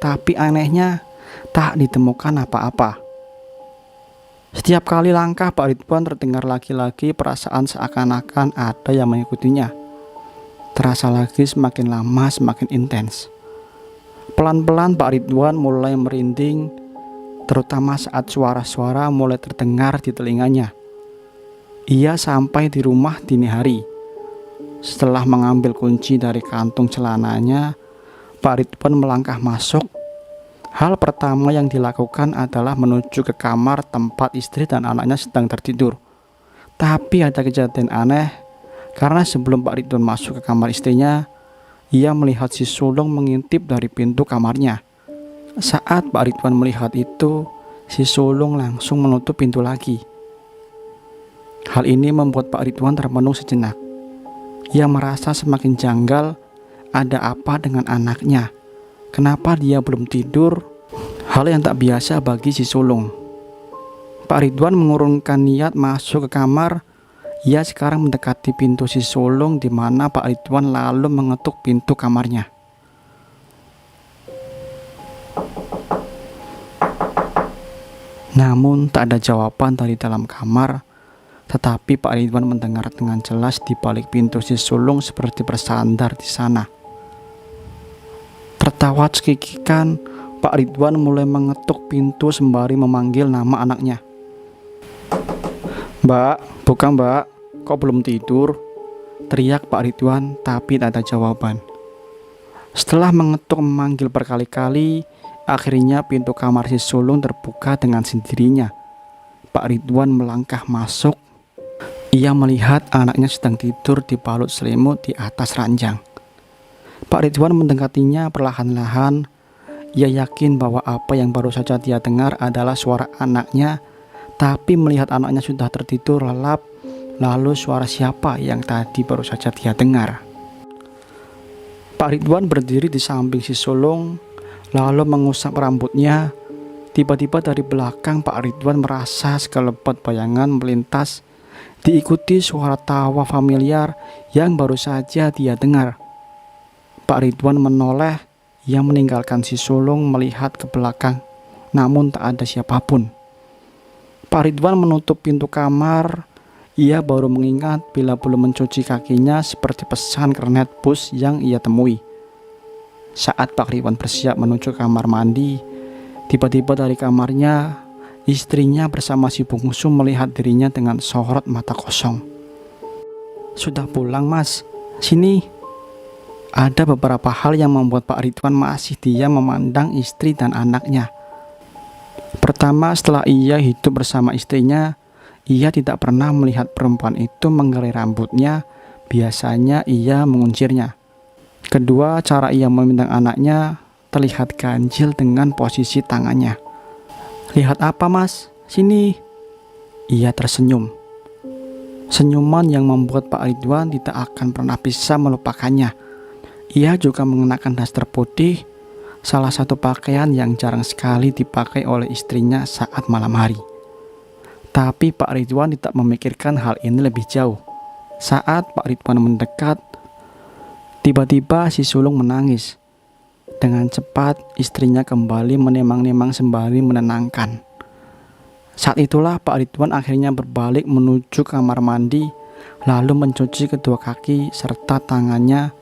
tapi anehnya tak ditemukan apa-apa. Setiap kali langkah Pak Ridwan terdengar lagi-lagi perasaan seakan-akan ada yang mengikutinya. Terasa lagi semakin lama semakin intens. Pelan-pelan Pak Ridwan mulai merinding, terutama saat suara-suara mulai terdengar di telinganya. Ia sampai di rumah dini hari. Setelah mengambil kunci dari kantung celananya, Pak Ridwan melangkah masuk. Hal pertama yang dilakukan adalah menuju ke kamar tempat istri dan anaknya sedang tertidur. Tapi ada kejadian aneh, karena sebelum Pak Ridwan masuk ke kamar istrinya, ia melihat si sulung mengintip dari pintu kamarnya. Saat Pak Ridwan melihat itu, si sulung langsung menutup pintu lagi. Hal ini membuat Pak Ridwan termenung sejenak. Ia merasa semakin janggal, ada apa dengan anaknya? Kenapa dia belum tidur? Hal yang tak biasa bagi si sulung. Pak Ridwan mengurungkan niat masuk ke kamar. Ia sekarang mendekati pintu si sulung, di mana Pak Ridwan lalu mengetuk pintu kamarnya. Namun tak ada jawaban dari dalam kamar. Tetapi Pak Ridwan mendengar dengan jelas di balik pintu si sulung seperti bersandar di sana. Tertawa cekikikan, Pak Ridwan mulai mengetuk pintu sembari memanggil nama anaknya. "Mbak, bukan Mbak, kok belum tidur?" teriak Pak Ridwan, tapi tak ada jawaban. Setelah mengetuk memanggil berkali-kali, akhirnya pintu kamar si sulung terbuka dengan sendirinya. Pak Ridwan melangkah masuk. Ia melihat anaknya sedang tidur dibalut selimut di atas ranjang. Pak Ridwan mendekatinya perlahan-lahan. Ia yakin bahwa apa yang baru saja dia dengar adalah suara anaknya, tapi melihat anaknya sudah tertidur lelap, lalu suara siapa yang tadi baru saja dia dengar? Pak Ridwan berdiri di samping si sulung, lalu mengusap rambutnya. Tiba-tiba dari belakang Pak Ridwan merasa sekelebat bayangan melintas, diikuti suara tawa familiar yang baru saja dia dengar. Pak Ridwan menoleh. Ia meninggalkan si sulung melihat ke belakang, namun tak ada siapapun. Pak Ridwan menutup pintu kamar. Ia baru mengingat bila belum mencuci kakinya seperti pesan kernet bus yang ia temui. Saat Pak Ridwan bersiap menuju kamar mandi, tiba-tiba dari kamarnya, istrinya bersama si bungsu melihat dirinya dengan sorot mata kosong. "Sudah pulang, Mas? Sini." Ada beberapa hal yang membuat Pak Ridwan masih diam memandang istri dan anaknya. Pertama, setelah ia hidup bersama istrinya, ia tidak pernah melihat perempuan itu menggelai rambutnya. Biasanya ia menguncirnya. Kedua, cara ia memandang anaknya terlihat ganjil dengan posisi tangannya. "Lihat apa, Mas? Sini." Ia tersenyum. Senyuman yang membuat Pak Ridwan tidak akan pernah bisa melupakannya. Ia juga mengenakan daster putih, salah satu pakaian yang jarang sekali dipakai oleh istrinya saat malam hari. Tapi Pak Ridwan tidak memikirkan hal ini lebih jauh. Saat Pak Ridwan mendekat, tiba-tiba si sulung menangis. Dengan cepat, istrinya kembali menimang-nimang sembari menenangkan. Saat itulah Pak Ridwan akhirnya berbalik menuju kamar mandi, lalu mencuci kedua kaki serta tangannya.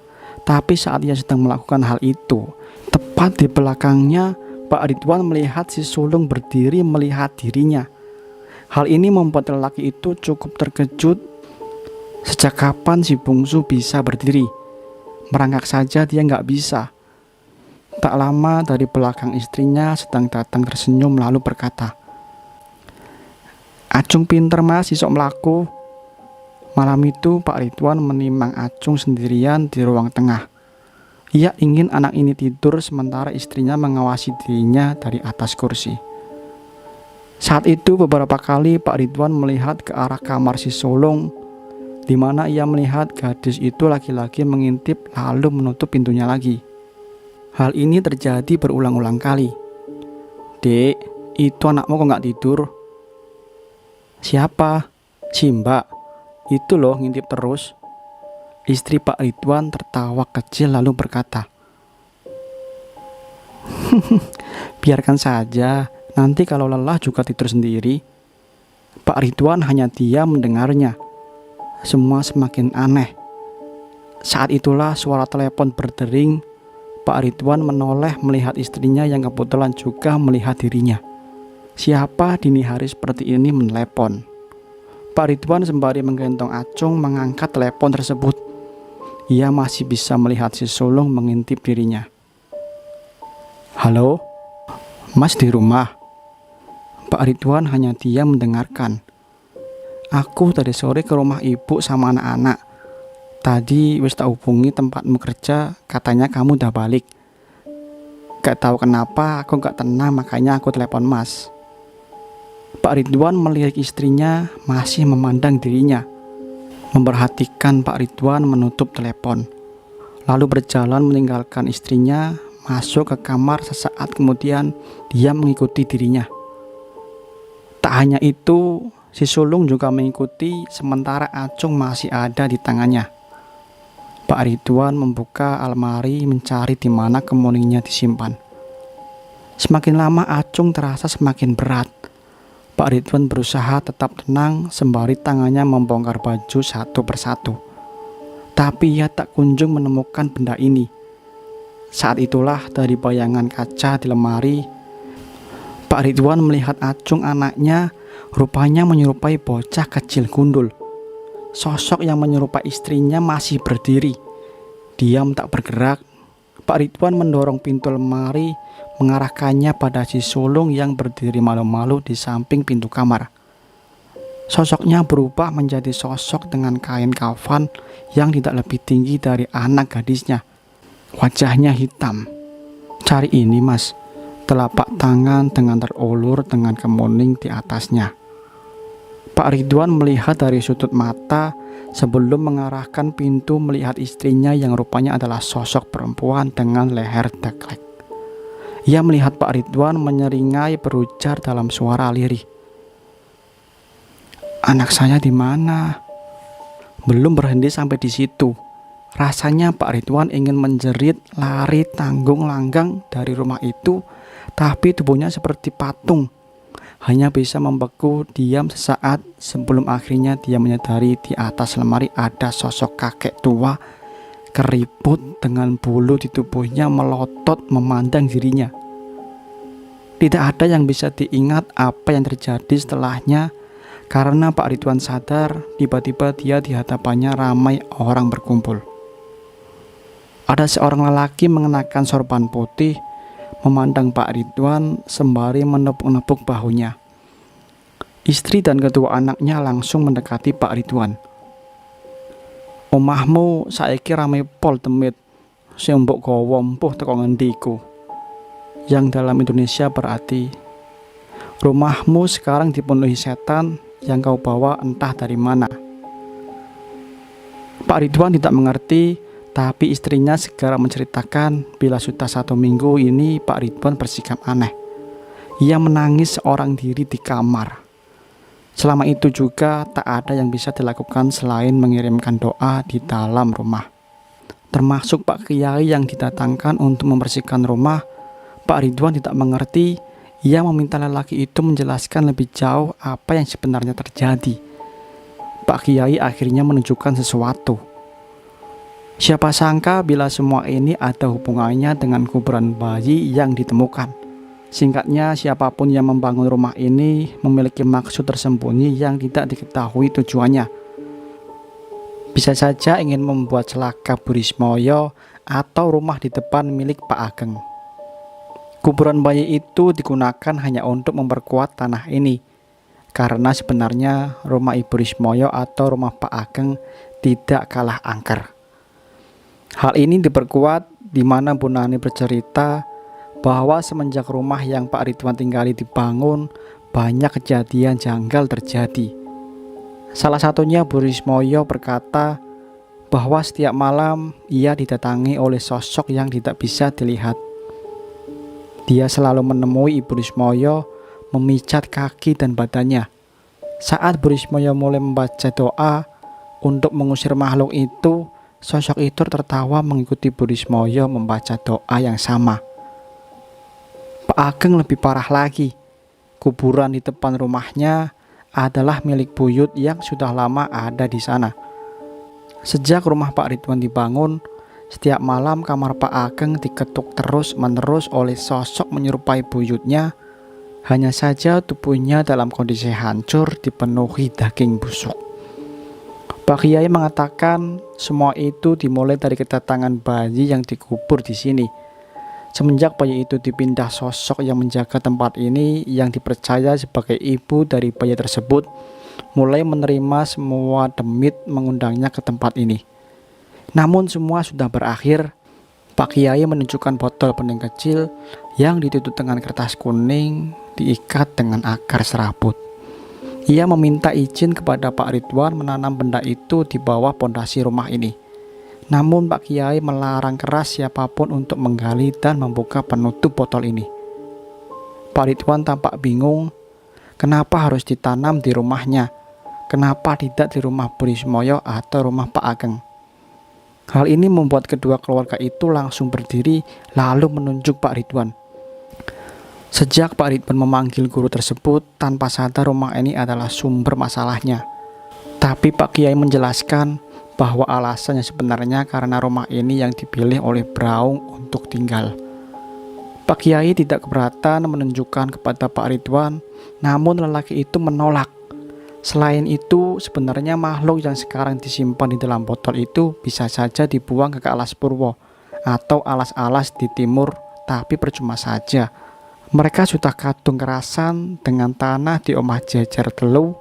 Tapi saat ia sedang melakukan hal itu, tepat di belakangnya, Pak Ridwan melihat si sulung berdiri melihat dirinya. Hal ini membuat lelaki itu cukup terkejut. Sejak kapan si bungsu bisa berdiri? Merangkak saja dia nggak bisa. Tak lama dari belakang istrinya sedang datang tersenyum lalu berkata, "Acung pinter, Mas, isok melaku." Malam itu Pak Ridwan menimang Acung sendirian di ruang tengah. Ia ingin anak ini tidur sementara istrinya mengawasi dirinya dari atas kursi. Saat itu beberapa kali Pak Ridwan melihat ke arah kamar si sulung, di mana ia melihat gadis itu laki-laki mengintip lalu menutup pintunya lagi. Hal ini terjadi berulang-ulang kali. "Dek, itu anakmu kok nggak tidur?" "Siapa?" "Si Mbak. Itu loh ngintip terus." Istri Pak Ridwan tertawa kecil lalu berkata, "Biarkan saja, nanti kalau lelah juga tidur sendiri." Pak Ridwan hanya diam mendengarnya. Semua semakin aneh. Saat itulah suara telepon berdering. Pak Ridwan menoleh melihat istrinya yang kebetulan juga melihat dirinya. Siapa dini hari seperti ini menelepon? Pak Ridwan sembari menggendong Acung mengangkat telepon tersebut. Ia masih bisa melihat si sulung mengintip dirinya. "Halo, Mas di rumah?" Pak Ridwan hanya diam mendengarkan. "Aku tadi sore ke rumah ibu sama anak-anak. Tadi wis tak hubungi tempatmu kerja, katanya kamu udah balik. Gak tahu kenapa aku gak tenang, makanya aku telepon Mas." Pak Ridwan melihat istrinya masih memandang dirinya. Memperhatikan Pak Ridwan menutup telepon, lalu berjalan meninggalkan istrinya, masuk ke kamar. Sesaat kemudian dia mengikuti dirinya. Tak hanya itu, si sulung juga mengikuti sementara Acung masih ada di tangannya. Pak Ridwan membuka almari mencari di mana kemoningnya disimpan. Semakin lama Acung terasa semakin berat. Pak Ridwan berusaha tetap tenang sembari tangannya membongkar baju satu persatu. Tapi ia tak kunjung menemukan benda ini. Saat itulah dari bayangan kaca di lemari, Pak Ridwan melihat Acung anaknya rupanya menyerupai bocah kecil gundul. Sosok yang menyerupai istrinya masih berdiri, diam tak bergerak. Pak Ridwan mendorong pintu lemari, mengarahkannya pada si sulung yang berdiri malu-malu di samping pintu kamar. Sosoknya berubah menjadi sosok dengan kain kafan yang tidak lebih tinggi dari anak gadisnya. Wajahnya hitam. "Cari ini, Mas." Telapak tangan dengan terulur dengan kemuning di atasnya. Pak Ridwan melihat dari sudut mata sebelum mengarahkan pintu melihat istrinya yang rupanya adalah sosok perempuan dengan leher teklek. Ia melihat Pak Ridwan menyeringai berujar dalam suara lirih, "Anak saya di mana?" Belum berhenti sampai di situ. Rasanya Pak Ridwan ingin menjerit, lari tanggung langgang dari rumah itu, tapi tubuhnya seperti patung. Hanya bisa membeku diam sesaat sebelum akhirnya dia menyadari di atas lemari ada sosok kakek tua, keriput dengan bulu di tubuhnya melotot memandang dirinya. Tidak ada yang bisa diingat apa yang terjadi setelahnya, karena Pak Ridwan sadar tiba-tiba dia di hadapannya ramai orang berkumpul. Ada seorang lelaki mengenakan sorban putih memandang Pak Ridwan sembari menepuk-nepuk bahunya. Istri dan kedua anaknya langsung mendekati Pak Ridwan. "Omahmu saiki rame pol temit, sing mbok gawa empuh teko ngendiku." Yang dalam Indonesia berarti, "Rumahmu sekarang dipenuhi setan yang kau bawa entah dari mana." Pak Ridwan tidak mengerti, tapi istrinya segera menceritakan bila sudah 1 minggu ini Pak Ridwan bersikap aneh. Ia menangis seorang diri di kamar. Selama itu juga tak ada yang bisa dilakukan selain mengirimkan doa di dalam rumah. Termasuk Pak Kiai yang didatangkan untuk membersihkan rumah. Pak Ridwan tidak mengerti. Ia meminta lelaki itu menjelaskan lebih jauh apa yang sebenarnya terjadi. Pak Kiai akhirnya menunjukkan sesuatu. Siapa sangka bila semua ini ada hubungannya dengan kuburan bayi yang ditemukan. Singkatnya, siapapun yang membangun rumah ini memiliki maksud tersembunyi yang tidak diketahui tujuannya. Bisa saja ingin membuat celaka Burismoyo atau rumah di depan milik Pak Ageng. Kuburan bayi itu digunakan hanya untuk memperkuat tanah ini, karena sebenarnya rumah Ibu Rismoyo atau rumah Pak Ageng tidak kalah angker. Hal ini diperkuat di mana Bu Nani bercerita bahwa semenjak rumah yang Pak Ridwan tinggali dibangun, banyak kejadian janggal terjadi. Salah satunya Bu Rismoyo berkata bahwa setiap malam ia didatangi oleh sosok yang tidak bisa dilihat. Dia selalu menemui Ibu Rismoyo, memijat kaki dan badannya. Saat Bu Rismoyo mulai membaca doa untuk mengusir makhluk itu, sosok itu tertawa mengikuti Bu Rismoyo membaca doa yang sama. Pak Ageng lebih parah lagi. Kuburan di depan rumahnya adalah milik buyut yang sudah lama ada di sana. Sejak rumah Pak Ridwan dibangun, setiap malam kamar Pak Ageng diketuk terus-menerus oleh sosok menyerupai buyutnya. Hanya saja tubuhnya dalam kondisi hancur dipenuhi daging busuk. Pak Kiai mengatakan semua itu dimulai dari kedatangan bayi yang dikubur di sini. Semenjak bayi itu dipindah, sosok yang menjaga tempat ini yang dipercaya sebagai ibu dari bayi tersebut mulai menerima semua demit mengundangnya ke tempat ini. Namun semua sudah berakhir. Pak Kiai menunjukkan botol bening kecil yang ditutup dengan kertas kuning diikat dengan akar serabut. Ia meminta izin kepada Pak Ridwan menanam benda itu di bawah pondasi rumah ini. Namun Pak Kiai melarang keras siapapun untuk menggali dan membuka penutup botol ini. Pak Ridwan tampak bingung, kenapa harus ditanam di rumahnya? Kenapa tidak di rumah Bu Rismoyo atau rumah Pak Ageng? Hal ini membuat kedua keluarga itu langsung berdiri lalu menunjuk Pak Ridwan. Sejak Pak Ridwan memanggil guru tersebut, tanpa sadar rumah ini adalah sumber masalahnya. Tapi Pak Kiai menjelaskan bahwa alasannya sebenarnya karena rumah ini yang dipilih oleh Braung untuk tinggal. Pak Kiai tidak keberatan menunjukkan kepada Pak Ridwan, namun lelaki itu menolak. Selain itu, sebenarnya makhluk yang sekarang disimpan di dalam botol itu bisa saja dibuang ke Alas Purwo atau alas-alas di timur, tapi percuma saja. Mereka sudah kadung kerasan dengan tanah di Omah Jejer Telu,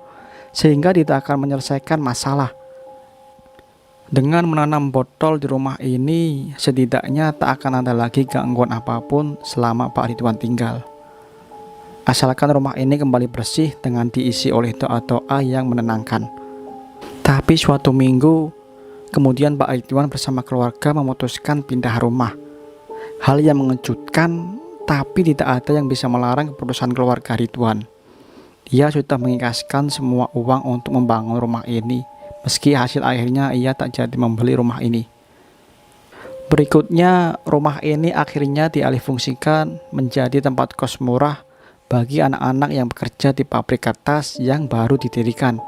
sehingga tidak akan menyelesaikan masalah. Dengan menanam botol di rumah ini, setidaknya tak akan ada lagi gangguan apapun selama Pak Ridwan tinggal. Asalkan rumah ini kembali bersih dengan diisi oleh doa-doa yang menenangkan. Tapi suatu minggu, kemudian Pak Ridwan bersama keluarga memutuskan pindah rumah. Hal yang mengejutkan, tapi tidak ada yang bisa melarang keputusan keluarga Ridwan. Ia sudah mengikhlaskan semua uang untuk membangun rumah ini, meski hasil akhirnya ia tak jadi membeli rumah ini. Berikutnya, rumah ini akhirnya dialihfungsikan menjadi tempat kos murah bagi anak-anak yang bekerja di pabrik kertas yang baru didirikan.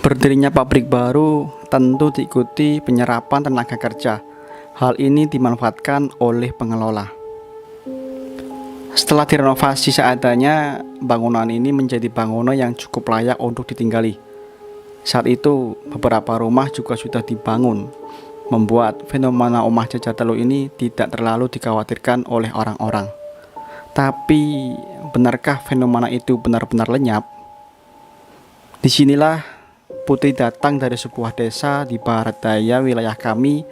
Berdirinya pabrik baru tentu diikuti penyerapan tenaga kerja. Hal ini dimanfaatkan oleh pengelola. Setelah direnovasi seadanya, bangunan ini menjadi bangunan yang cukup layak untuk ditinggali. Saat itu, beberapa rumah juga sudah dibangun, membuat fenomena Omah Jejer Telu ini tidak terlalu dikhawatirkan oleh orang-orang. Tapi, benarkah fenomena itu benar-benar lenyap? Disinilah Putri datang dari sebuah desa di barat daya wilayah kami,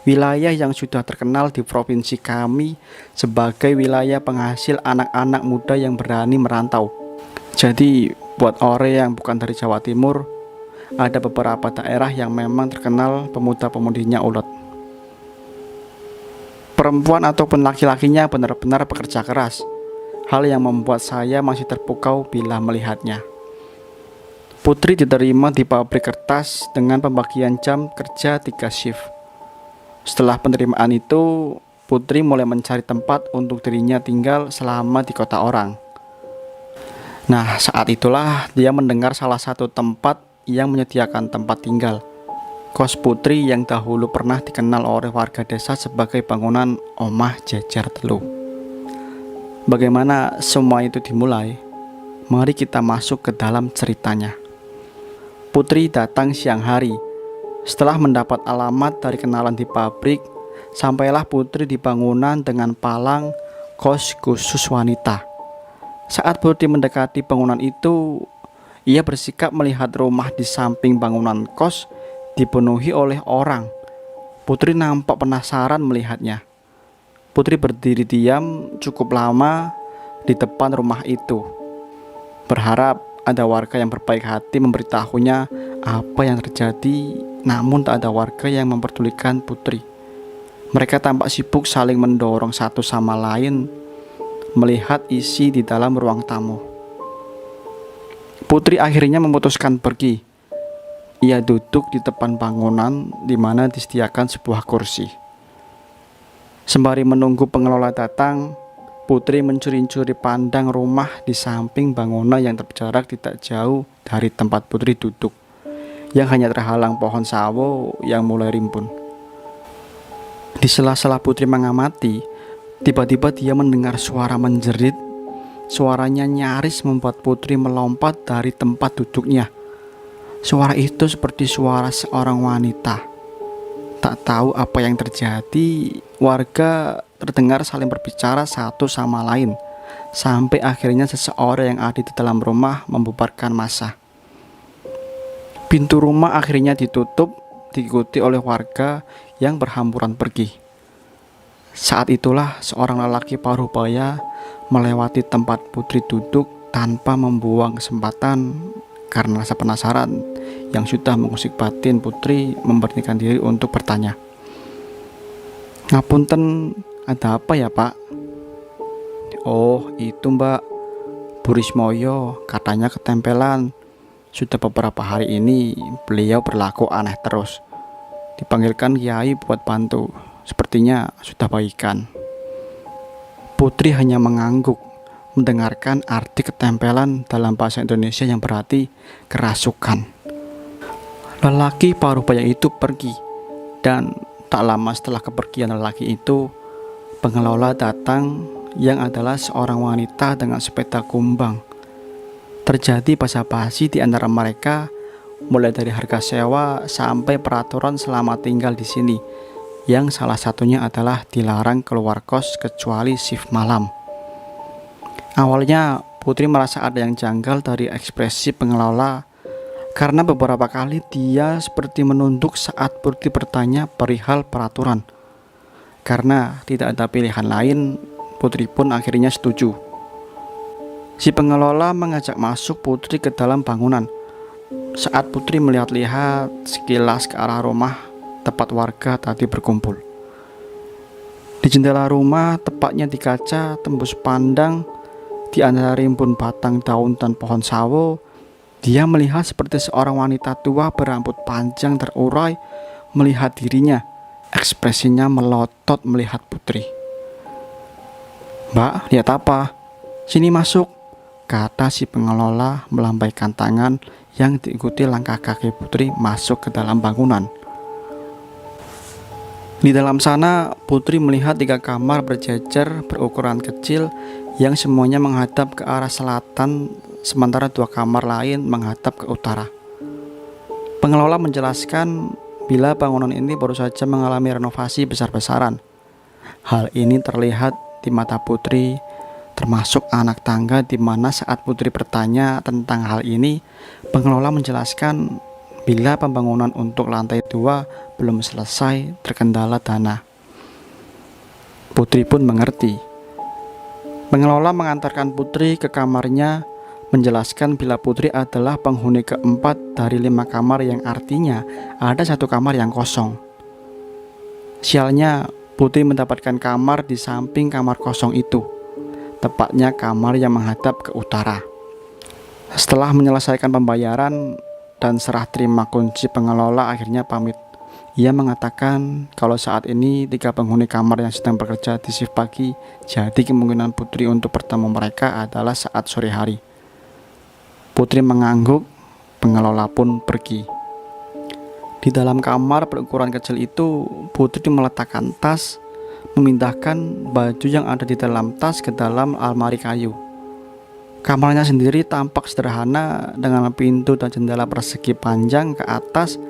wilayah yang sudah terkenal di provinsi kami sebagai wilayah penghasil anak-anak muda yang berani merantau. Jadi, buat orang yang bukan dari Jawa Timur, ada beberapa daerah yang memang terkenal pemuda-pemudinya ulet. Perempuan ataupun laki-lakinya benar-benar pekerja keras, hal yang membuat saya masih terpukau bila melihatnya. Putri diterima di pabrik kertas dengan pembagian jam kerja 3 shift. Setelah penerimaan itu, Putri mulai mencari tempat untuk dirinya tinggal selama di kota orang. Nah, saat itulah dia mendengar salah satu tempat yang menyediakan tempat tinggal. Kos Putri yang dahulu pernah dikenal oleh warga desa sebagai bangunan Omah Jejer Telu. Bagaimana semua itu dimulai? Mari kita masuk ke dalam ceritanya. Putri datang siang hari. Setelah mendapat alamat dari kenalan di pabrik, sampailah Putri di bangunan dengan palang kos khusus wanita. Saat Putri mendekati bangunan itu, ia bersikap melihat rumah di samping bangunan kos dipenuhi oleh orang. Putri nampak penasaran melihatnya. Putri berdiri diam cukup lama di depan rumah itu, berharap ada warga yang berbaik hati memberitahunya apa yang terjadi namun tak ada warga yang memperdulikan Putri. Mereka tampak sibuk saling mendorong satu sama lain melihat isi di dalam ruang tamu. Putri akhirnya memutuskan pergi. Ia duduk di depan bangunan di mana disediakan sebuah kursi. Sembari menunggu pengelola datang, Putri mencuri-curi pandang rumah di samping bangunan yang berjarak tidak jauh dari tempat Putri duduk, yang hanya terhalang pohon sawo yang mulai rimbun. Di sela-sela Putri mengamati, tiba-tiba dia mendengar suara menjerit. Suaranya nyaris membuat Putri melompat dari tempat duduknya. Suara itu seperti suara seorang wanita. Tak tahu apa yang terjadi, warga terdengar saling berbicara satu sama lain, sampai akhirnya seseorang yang ada di dalam rumah membubarkan massa. Pintu rumah akhirnya ditutup, diikuti oleh warga yang berhamburan pergi. Saat itulah seorang lelaki parubaya melewati tempat Putri duduk tanpa membuang kesempatan. Karena rasa penasaran yang sudah mengusik batin Putri memberanikan diri untuk bertanya. "Ngapunten, ada apa ya Pak?" "Oh itu Mbak, Bu Rismoyo katanya ketempelan. Sudah beberapa hari ini beliau berlaku aneh terus. Dipanggilkan Kiai buat bantu. Sepertinya sudah baikan." Putri hanya mengangguk mendengarkan arti ketempelan dalam bahasa Indonesia yang berarti kerasukan. Lelaki parubaya itu pergi, dan tak lama setelah kepergian lelaki itu, pengelola datang yang adalah seorang wanita dengan sepeda kumbang. Terjadi basa-basi di antara mereka, mulai dari harga sewa sampai peraturan selama tinggal di sini, yang salah satunya adalah dilarang keluar kos kecuali shift malam. Awalnya Putri merasa ada yang janggal dari ekspresi pengelola, karena beberapa kali dia seperti menunduk saat Putri bertanya perihal peraturan. Karena tidak ada pilihan lain, Putri pun akhirnya setuju. Si pengelola mengajak masuk Putri ke dalam bangunan. Saat Putri melihat-lihat sekilas ke arah rumah tempat warga tadi berkumpul. Di jendela rumah, tepatnya di kaca tembus pandang, di antara rimbun batang daun dan pohon sawo, dia melihat seperti seorang wanita tua berambut panjang terurai melihat dirinya. Ekspresinya melotot melihat Putri. "Mbak, lihat apa? Sini masuk," kata si pengelola melambaikan tangan yang diikuti langkah kaki Putri masuk ke dalam bangunan. Di dalam sana, Putri melihat 3 kamar berjejer berukuran kecil yang semuanya menghadap ke arah selatan, sementara 2 kamar lain menghadap ke utara. Pengelola menjelaskan bila bangunan ini baru saja mengalami renovasi besar-besaran. Hal ini terlihat di mata Putri, termasuk anak tangga, di mana saat Putri bertanya tentang hal ini, pengelola menjelaskan bila pembangunan untuk lantai 2 belum selesai terkendala dana. Putri pun mengerti. Pengelola mengantarkan Putri ke kamarnya, menjelaskan bila Putri adalah penghuni keempat dari 5 kamar, yang artinya ada 1 kamar yang kosong. Sialnya, Putri mendapatkan kamar di samping kamar kosong itu, tepatnya kamar yang menghadap ke utara. Setelah menyelesaikan pembayaran dan serah terima kunci, pengelola akhirnya pamit. Ia mengatakan kalau saat ini 3 penghuni kamar yang sedang bekerja di shift pagi, jadi kemungkinan Putri untuk bertemu mereka adalah saat sore hari. Putri mengangguk, pengelola pun pergi. Di dalam kamar berukuran kecil itu, Putri meletakkan tas, memindahkan baju yang ada di dalam tas ke dalam almari kayu. Kamarnya sendiri tampak sederhana dengan pintu dan jendela persegi panjang ke atas,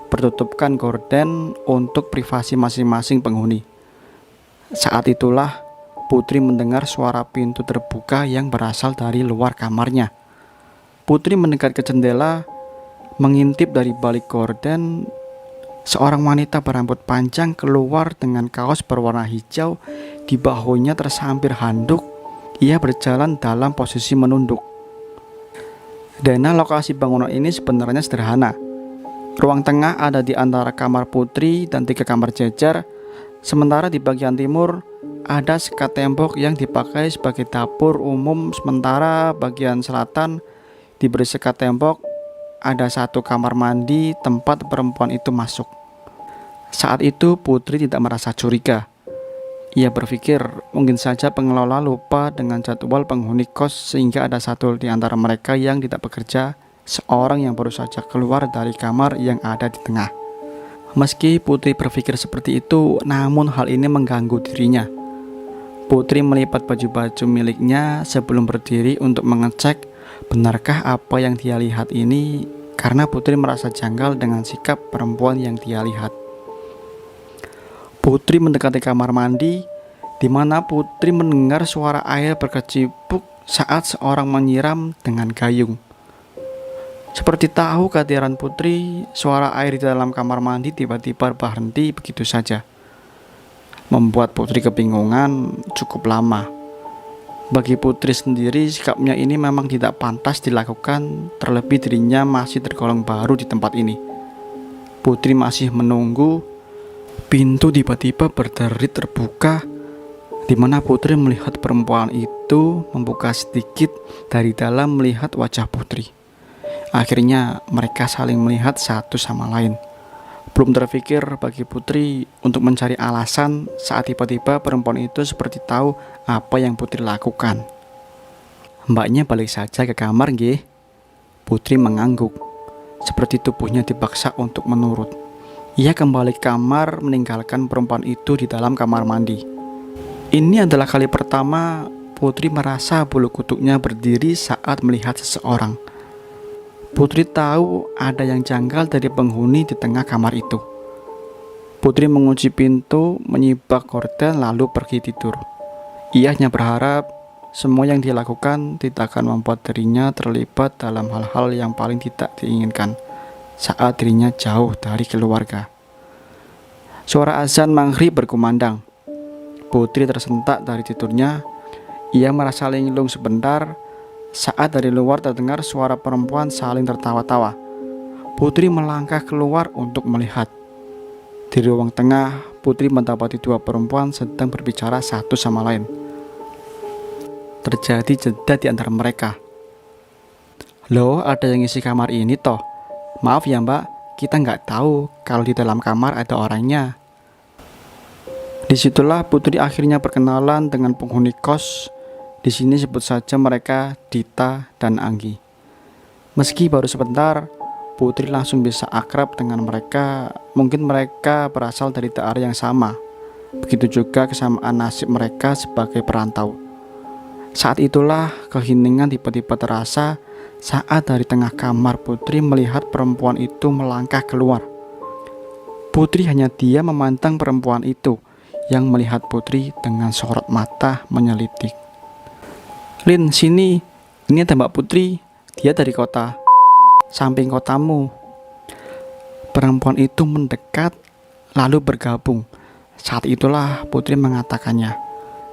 bertutupkan gorden untuk privasi masing-masing penghuni. Saat itulah Putri mendengar suara pintu terbuka yang berasal dari luar kamarnya. Putri mendekat ke jendela, mengintip dari balik gorden. Seorang wanita berambut panjang keluar dengan kaos berwarna hijau, di bahunya tersampir handuk. Ia berjalan dalam posisi menunduk. Dana lokasi bangunan ini sebenarnya sederhana. Ruang tengah ada di antara kamar Putri dan 3 kamar jejer, sementara di bagian timur ada sekat tembok yang dipakai sebagai dapur umum, sementara bagian selatan diberi sekat tembok. Ada 1 kamar mandi tempat perempuan itu masuk. Saat itu Putri tidak merasa curiga. Ia berpikir mungkin saja pengelola lupa dengan jadwal penghuni kos sehingga ada satu di antara mereka yang tidak bekerja, seorang yang baru saja keluar dari kamar yang ada di tengah. Meski Putri berpikir seperti itu, namun hal ini mengganggu dirinya. Putri melipat baju-baju miliknya sebelum berdiri untuk mengecek benarkah apa yang dia lihat ini, karena Putri merasa janggal dengan sikap perempuan yang dia lihat. Putri mendekati kamar mandi, di mana Putri mendengar suara air berkecimpung saat seorang menyiram dengan gayung. Seperti tahu kehadiran Putri, suara air di dalam kamar mandi tiba-tiba berhenti begitu saja, membuat Putri kebingungan cukup lama. Bagi Putri sendiri, sikapnya ini memang tidak pantas dilakukan, terlebih dirinya masih tergolong baru di tempat ini. Putri masih menunggu. Pintu tiba-tiba berderit terbuka, di mana Putri melihat perempuan itu membuka sedikit dari dalam melihat wajah Putri. Akhirnya mereka saling melihat satu sama lain. Belum terpikir bagi Putri untuk mencari alasan saat tiba-tiba perempuan itu seperti tahu apa yang Putri lakukan. Mbaknya balik saja ke kamar, nggih. Putri mengangguk, seperti tubuhnya dipaksa untuk menurut. Ia kembali ke kamar meninggalkan perempuan itu di dalam kamar mandi. Ini adalah kali pertama Putri merasa bulu kuduknya berdiri saat melihat seseorang. Putri tahu ada yang janggal dari penghuni di tengah kamar itu. Putri mengunci pintu, menyibak gorden lalu pergi tidur. Ia hanya berharap semua yang dilakukan tidak akan membuat dirinya terlibat dalam hal-hal yang paling tidak diinginkan saat dirinya jauh dari keluarga. Suara azan maghrib berkumandang. Putri tersentak dari tidurnya. Ia merasa linglung sebentar saat dari luar terdengar suara perempuan saling tertawa-tawa. Putri melangkah keluar untuk melihat. Di ruang tengah, Putri mendapati 2 perempuan sedang berbicara satu sama lain. Terjadi jeda di antara mereka. Loh, ada yang isi kamar ini toh? Maaf ya mbak, kita nggak tahu kalau di dalam kamar ada orangnya. Disitulah Putri akhirnya berkenalan dengan penghuni kos. Di sini sebut saja mereka Dita dan Anggi. Meski baru sebentar, Putri langsung bisa akrab dengan mereka. Mungkin mereka berasal dari daerah yang sama. Begitu juga kesamaan nasib mereka sebagai perantau. Saat itulah keheningan tiba-tiba terasa saat dari tengah kamar Putri melihat perempuan itu melangkah keluar. Putri hanya diam memandang perempuan itu yang melihat Putri dengan sorot mata menyelidik. Lin, sini, ini ada Mbak Putri, dia dari kota samping kotamu. Perempuan itu mendekat lalu bergabung. Saat itulah Putri mengatakannya,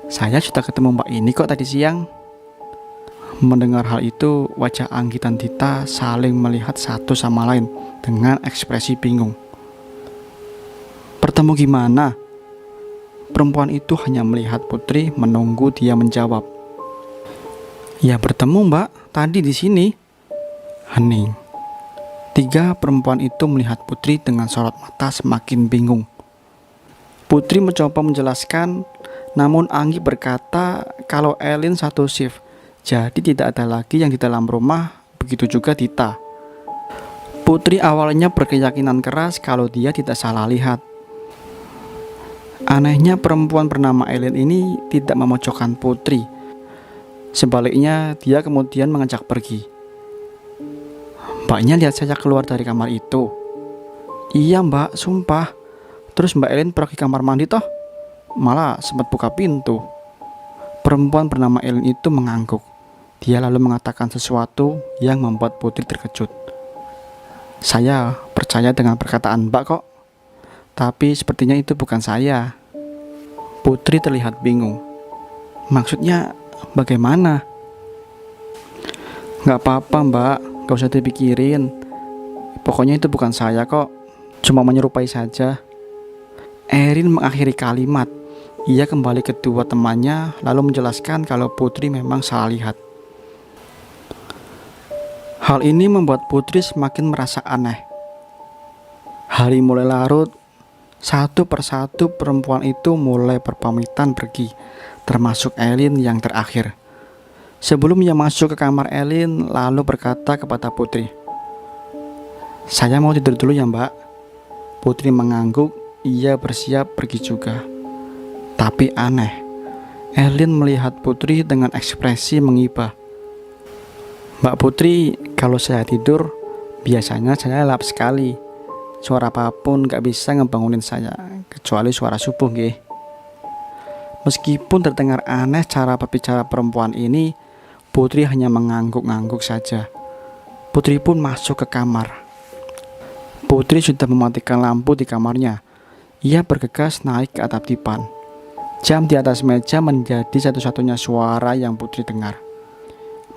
saya sudah ketemu Mbak ini kok tadi siang. Mendengar hal itu, wajah Anggi dan Dita saling melihat satu sama lain dengan ekspresi bingung. Bertemu gimana? Perempuan itu hanya melihat Putri menunggu dia menjawab. Ya bertemu mbak, tadi di sini. Hening. 3 perempuan itu melihat Putri dengan sorot mata semakin bingung. Putri mencoba menjelaskan, namun Anggi berkata kalau Elin satu shift. Jadi tidak ada lagi yang di dalam rumah, begitu juga Dita. Putri awalnya berkeyakinan keras kalau dia tidak salah lihat. Anehnya perempuan bernama Elin ini tidak memojokkan Putri. Sebaliknya dia kemudian mengajak pergi. Mbaknya lihat saya keluar dari kamar itu. Iya mbak, sumpah. Terus mbak Elin pergi kamar mandi toh. Malah sempat buka pintu. Perempuan bernama Elin itu mengangguk. Dia lalu mengatakan sesuatu yang membuat Putri terkejut. Saya percaya dengan perkataan mbak kok. Tapi sepertinya itu bukan saya. Putri terlihat bingung. Maksudnya bagaimana? Gak apa-apa mbak, gak usah dipikirin. Pokoknya itu bukan saya kok, cuma menyerupai saja. Erin mengakhiri kalimat. Ia kembali ke dua temannya lalu menjelaskan kalau Putri memang salah lihat. Hal ini membuat Putri semakin merasa aneh. Hari mulai larut, satu persatu perempuan itu mulai berpamitan pergi, termasuk Elin yang terakhir. Sebelum ia masuk ke kamar Elin, lalu berkata kepada Putri, "Saya mau tidur dulu ya Mbak." Putri mengangguk, ia bersiap pergi juga. Tapi aneh, Elin melihat Putri dengan ekspresi mengibah. "Mbak Putri, kalau saya tidur, biasanya saya lelap sekali. Suara apapun gak bisa ngebangunin saya, kecuali suara subuh nggih." Meskipun terdengar aneh cara berbicara perempuan ini, Putri hanya mengangguk-angguk saja. Putri pun masuk ke kamar. Putri sudah mematikan lampu di kamarnya. Ia bergegas naik ke atap dipan. Jam di atas meja menjadi satu-satunya suara yang Putri dengar.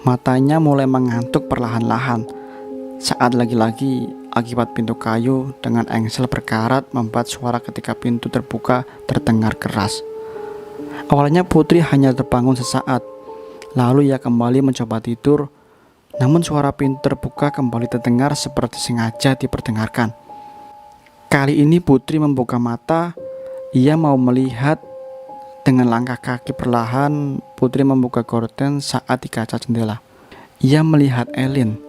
Matanya mulai mengantuk perlahan-lahan saat lagi-lagi akibat pintu kayu dengan engsel berkarat membuat suara ketika pintu terbuka terdengar keras. Awalnya Putri hanya terbangun sesaat, lalu ia kembali mencoba tidur, namun suara pintu terbuka kembali terdengar seperti sengaja diperdengarkan. Kali ini Putri membuka mata, ia mau melihat. Dengan langkah kaki perlahan, Putri membuka gorden saat di kaca jendela. Ia melihat Elin.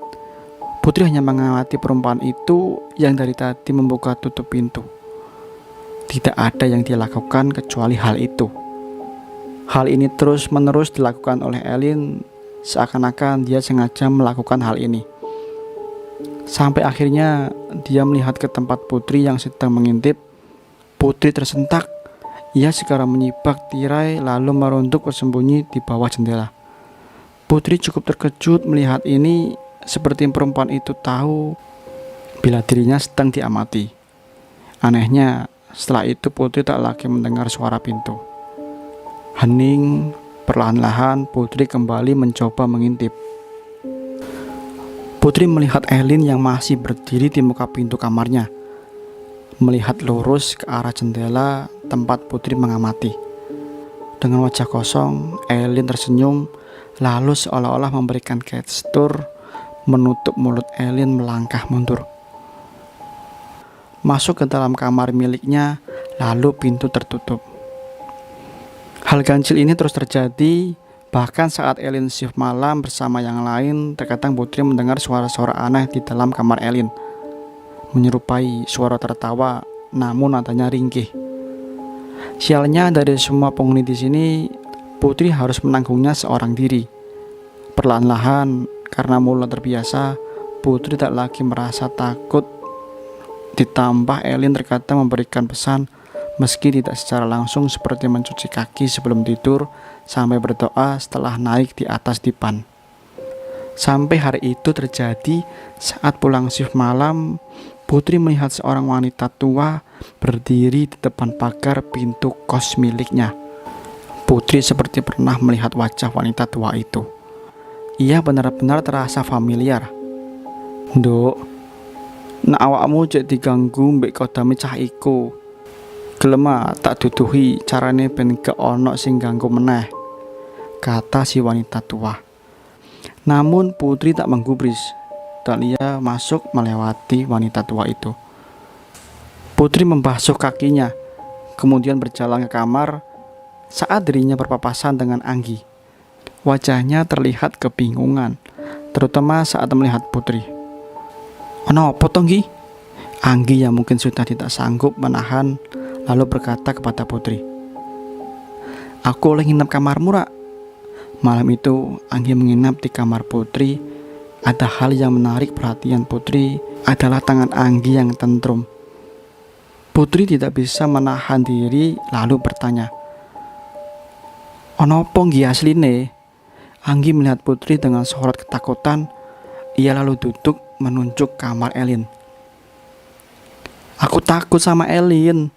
Putri hanya mengamati perempuan itu yang dari tadi membuka tutup pintu. Tidak ada yang dia lakukan kecuali hal itu. Hal ini terus-menerus dilakukan oleh Elin, seakan-akan dia sengaja melakukan hal ini. Sampai akhirnya dia melihat ke tempat Putri yang sedang mengintip. Putri tersentak. Ia segera menyibak tirai lalu merunduk bersembunyi di bawah jendela. Putri cukup terkejut melihat ini, seperti perempuan itu tahu bila dirinya sedang diamati. Anehnya, setelah itu Putri tak lagi mendengar suara pintu. Hening, perlahan-lahan Putri kembali mencoba mengintip. Putri melihat Elin yang masih berdiri di muka pintu kamarnya, melihat lurus ke arah jendela tempat Putri mengamati. Dengan wajah kosong, Elin tersenyum, lalu seolah-olah memberikan gestur menutup mulut Elin melangkah mundur. Masuk ke dalam kamar miliknya, lalu pintu tertutup. Hal ganjil ini terus terjadi, bahkan saat Elin shift malam bersama yang lain, terkadang Putri mendengar suara-suara aneh di dalam kamar Elin. Menyerupai suara tertawa, namun nadanya ringkih. Sialnya dari semua penghuni di sini, Putri harus menanggungnya seorang diri. Perlahan-lahan, karena mulai terbiasa, Putri tak lagi merasa takut. Ditambah Elin terkadang memberikan pesan, meski tidak secara langsung, seperti mencuci kaki sebelum tidur, sampai berdoa setelah naik di atas dipan. Sampai hari itu terjadi saat pulang shift malam, Putri melihat seorang wanita tua berdiri di depan pagar pintu kos miliknya. Putri seperti pernah melihat wajah wanita tua itu. Ia benar-benar terasa familiar. "Nduk, nek awakmu jek diganggu mbek kodame cah iku, gelem tak duduhi carane ben gak ono sing ganggu meneh," kata si wanita tua. Namun Putri tak menggubris dan ia masuk melewati wanita tua itu. Putri membasuh kakinya, kemudian berjalan ke kamar. Saat dirinya berpapasan dengan Anggi, wajahnya terlihat kebingungan, terutama saat melihat Putri. "Ono apa to, Nggi?" Anggi yang mungkin sudah tidak sanggup menahan, lalu berkata kepada Putri, "Aku oleh nginep kamarmu, Rak." Malam itu Anggi menginap di kamar Putri. Ada hal yang menarik perhatian Putri adalah tangan Anggi yang tentrum. Putri tidak bisa menahan diri lalu bertanya, "Ono apa Nggi asline?" Anggi melihat Putri dengan sorot ketakutan. Ia lalu duduk menunjuk kamar Elin. "Aku takut sama Elin."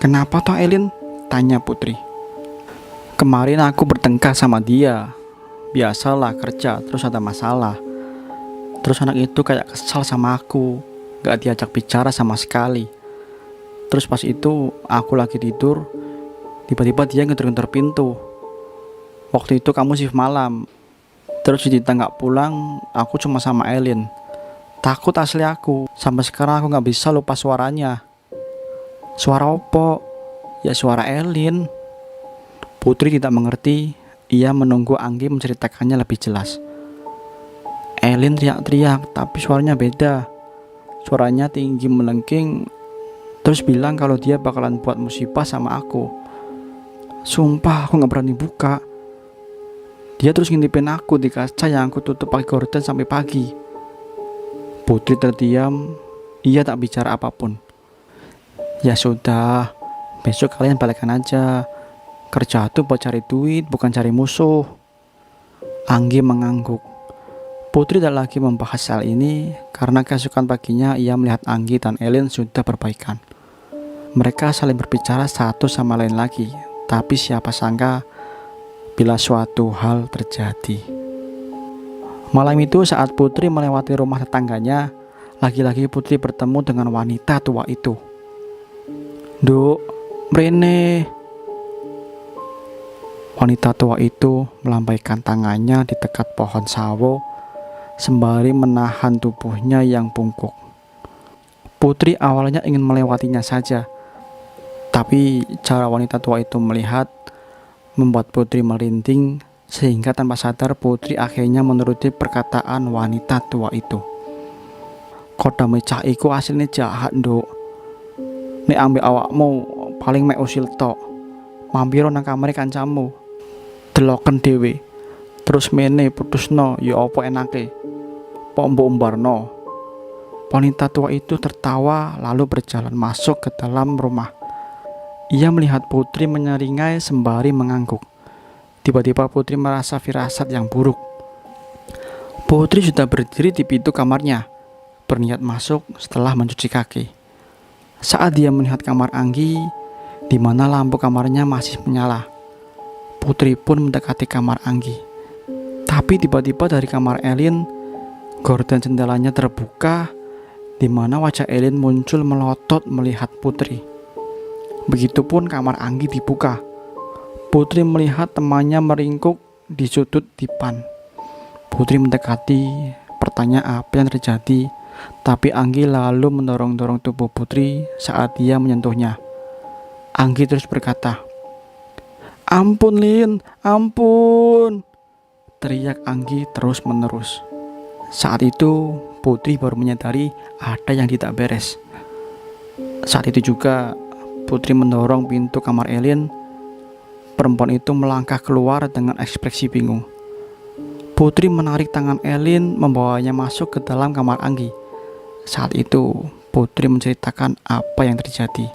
"Kenapa toh Elin?" tanya Putri. "Kemarin aku bertengkar sama dia. Biasalah kerja terus ada masalah. Terus anak itu kayak kesal sama aku, gak diajak bicara sama sekali. Terus pas itu aku lagi tidur, tiba-tiba dia ngeder-ngeder pintu. Waktu itu kamu shift malam. Terus Dita gak pulang, aku cuma sama Elin. Takut asli aku, sampai sekarang aku gak bisa lupa suaranya. Suara opo? Ya suara Elin. Putri tidak mengerti, ia menunggu Anggi menceritakannya lebih jelas. Elin teriak-teriak, tapi suaranya beda. Suaranya tinggi melengking, terus bilang kalau dia bakalan buat musibah sama aku. Sumpah aku gak berani buka. Dia terus ngintipin aku di kaca yang aku tutup pakai gorden sampai pagi. Putri terdiam, ia tak bicara apapun. Ya sudah, besok kalian balikan aja. Kerja tuh buat cari duit, bukan cari musuh. Anggi mengangguk. Putri tak lagi membahas hal ini karena keesokan paginya ia melihat Anggi dan Elin sudah berbaikan. Mereka saling berbicara satu sama lain lagi, tapi siapa sangka bila suatu hal terjadi. Malam itu saat Putri melewati rumah tetangganya, lagi-lagi Putri bertemu dengan wanita tua itu. Duk, mrene. Wanita tua itu melambaikan tangannya di dekat pohon sawo sembari menahan tubuhnya yang bungkuk. Putri awalnya ingin melewatinya saja, tapi cara wanita tua itu melihat membuat Putri merinding, sehingga tanpa sadar Putri akhirnya menuruti perkataan wanita tua itu. Kodame cah iku asline jahat, Nduk. Nek ambek awakmu paling mek usil tok. Mampiro nang kamare kancamu. Deloken dhewe. Terus mene putusno ya apa enake. Pok mbok umbarno. Wanita tua itu tertawa lalu berjalan masuk ke dalam rumah. Ia melihat Putri menyeringai sembari mengangguk. Tiba-tiba Putri merasa firasat yang buruk. Putri sudah berdiri di pintu kamarnya, berniat masuk setelah mencuci kaki. Saat dia melihat kamar Anggi, di mana lampu kamarnya masih menyala, Putri pun mendekati kamar Anggi. Tapi tiba-tiba dari kamar Elin, gorden jendelanya terbuka, di mana wajah Elin muncul melotot melihat Putri. Begitupun kamar Anggi dibuka. Putri melihat temannya meringkuk di sudut dipan. Putri mendekati, bertanya apa yang terjadi, tapi Anggi lalu mendorong-dorong tubuh Putri saat dia menyentuhnya. Anggi terus berkata, "Ampun Lin, ampun!" teriak Anggi terus-menerus. Saat itu Putri baru menyadari ada yang tidak beres. Saat itu juga Putri mendorong pintu kamar Elin. Perempuan itu melangkah keluar dengan ekspresi bingung. Putri menarik tangan Elin, membawanya masuk ke dalam kamar Anggi. Saat itu Putri menceritakan apa yang terjadi.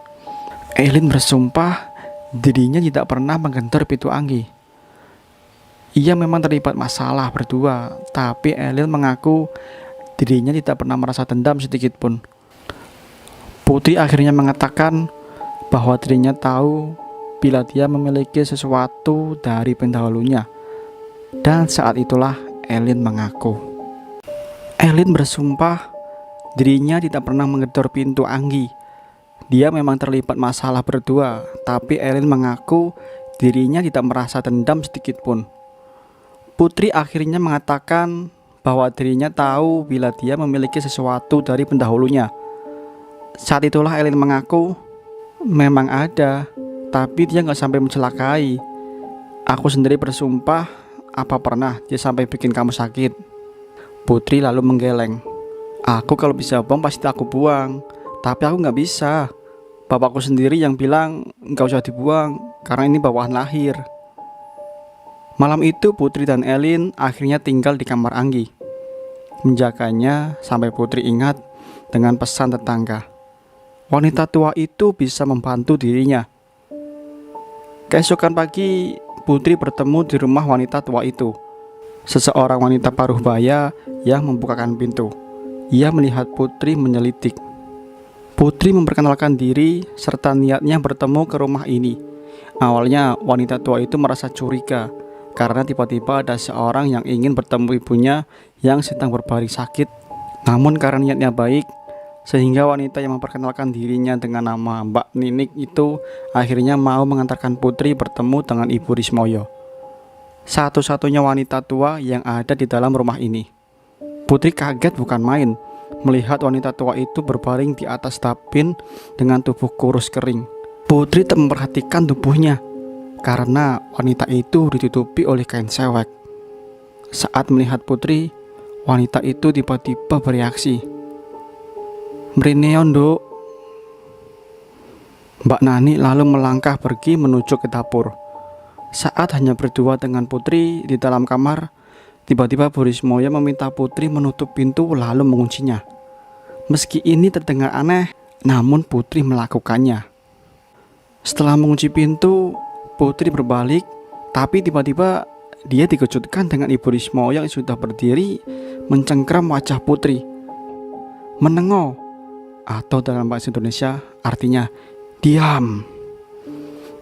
Elin bersumpah dirinya tidak pernah menggentar pintu Anggi. Ia memang terlibat masalah berdua, tapi Elin mengaku dirinya tidak pernah merasa dendam sedikit pun. Putri akhirnya mengatakan bahwa dirinya tahu bila dia memiliki sesuatu dari pendahulunya. Dan saat itulah Elin mengaku. Elin bersumpah dirinya tidak pernah menggedor pintu Anggi. Dia memang terlibat masalah berdua, tapi Elin mengaku dirinya tidak merasa dendam sedikit pun. Putri akhirnya mengatakan bahwa dirinya tahu bila dia memiliki sesuatu dari pendahulunya. Saat itulah Elin mengaku memang ada, tapi dia gak sampai mencelakai. Aku sendiri bersumpah, apa pernah dia sampai bikin kamu sakit? Putri lalu menggeleng. Aku kalau bisa buang pasti aku buang, tapi aku gak bisa. Bapakku sendiri yang bilang gak usah dibuang karena ini bawaan lahir. Malam itu Putri dan Elin akhirnya tinggal di kamar Anggi, menjaganya sampai Putri ingat dengan pesan tetangga. Wanita tua itu bisa membantu dirinya. Keesokan pagi, Putri bertemu di rumah wanita tua itu. Seseorang wanita paruh baya yang membukakan pintu. Ia melihat Putri menyelidik. Putri memperkenalkan diri serta niatnya bertemu ke rumah ini. Awalnya wanita tua itu merasa curiga karena tiba-tiba ada seorang yang ingin bertemu ibunya yang sedang berbaring sakit Namun karena niatnya baik, sehingga wanita yang memperkenalkan dirinya dengan nama Mbak Ninik itu akhirnya mau mengantarkan Putri bertemu dengan Ibu Rismoyo, satu-satunya wanita tua yang ada di dalam rumah ini. Putri kaget bukan main melihat wanita tua itu berbaring di atas tabin dengan tubuh kurus kering. Putri tak memperhatikan tubuhnya karena wanita itu ditutupi oleh kain sewek. Saat melihat Putri, wanita itu tiba-tiba bereaksi, "Mrene nduk." Mbak Nani lalu melangkah pergi menuju ke dapur. Saat hanya berdua dengan Putri di dalam kamar, tiba-tiba Bu Rismoyo meminta Putri menutup pintu lalu menguncinya. Meski ini terdengar aneh, namun Putri melakukannya. Setelah mengunci pintu, Putri berbalik, tapi tiba-tiba dia dikejutkan dengan Ibu Rismoyo yang sudah berdiri mencengkram wajah Putri. Menengo, atau dalam bahasa Indonesia artinya diam.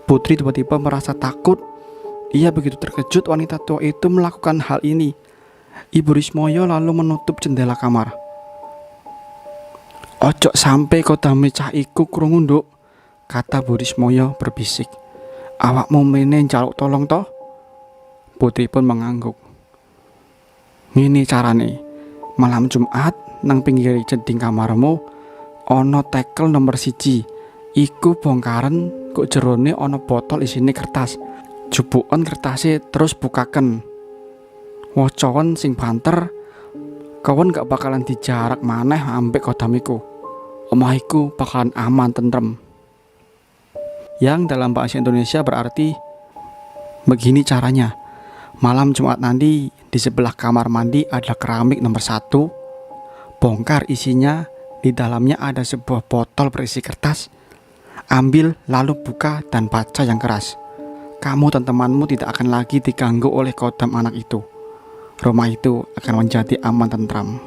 Putri tiba-tiba merasa takut. Ia begitu terkejut wanita tua itu melakukan hal ini. Ibu Rismoyo lalu menutup jendela kamar. "Ojo sampai kau dame cah iku krungu nduk," kata Bu Rismoyo berbisik. "Awakmu mrene njaluk tolong toh?" Putri pun mengangguk. "Ngene carane, malam Jumat nang pinggir jeding kamarmu ana tekel nomor 1. Iku bongkaren kok jerone ana botol isine kertas. Jupuken kertase terus bukaken. Wacawan sing banter, kawan gak bakalan dijarak maneh ambek kodamiku. Omahiku bakalan aman tentrem." Yang dalam bahasa Indonesia berarti begini caranya. Malam Jumat nanti di sebelah kamar mandi ada keramik nomor 1. Bongkar isinya, di dalamnya ada sebuah botol berisi kertas. Ambil lalu buka dan baca yang keras. Kamu dan temanmu tidak akan lagi diganggu oleh kodam anak itu. Rumah itu akan menjadi aman tentram.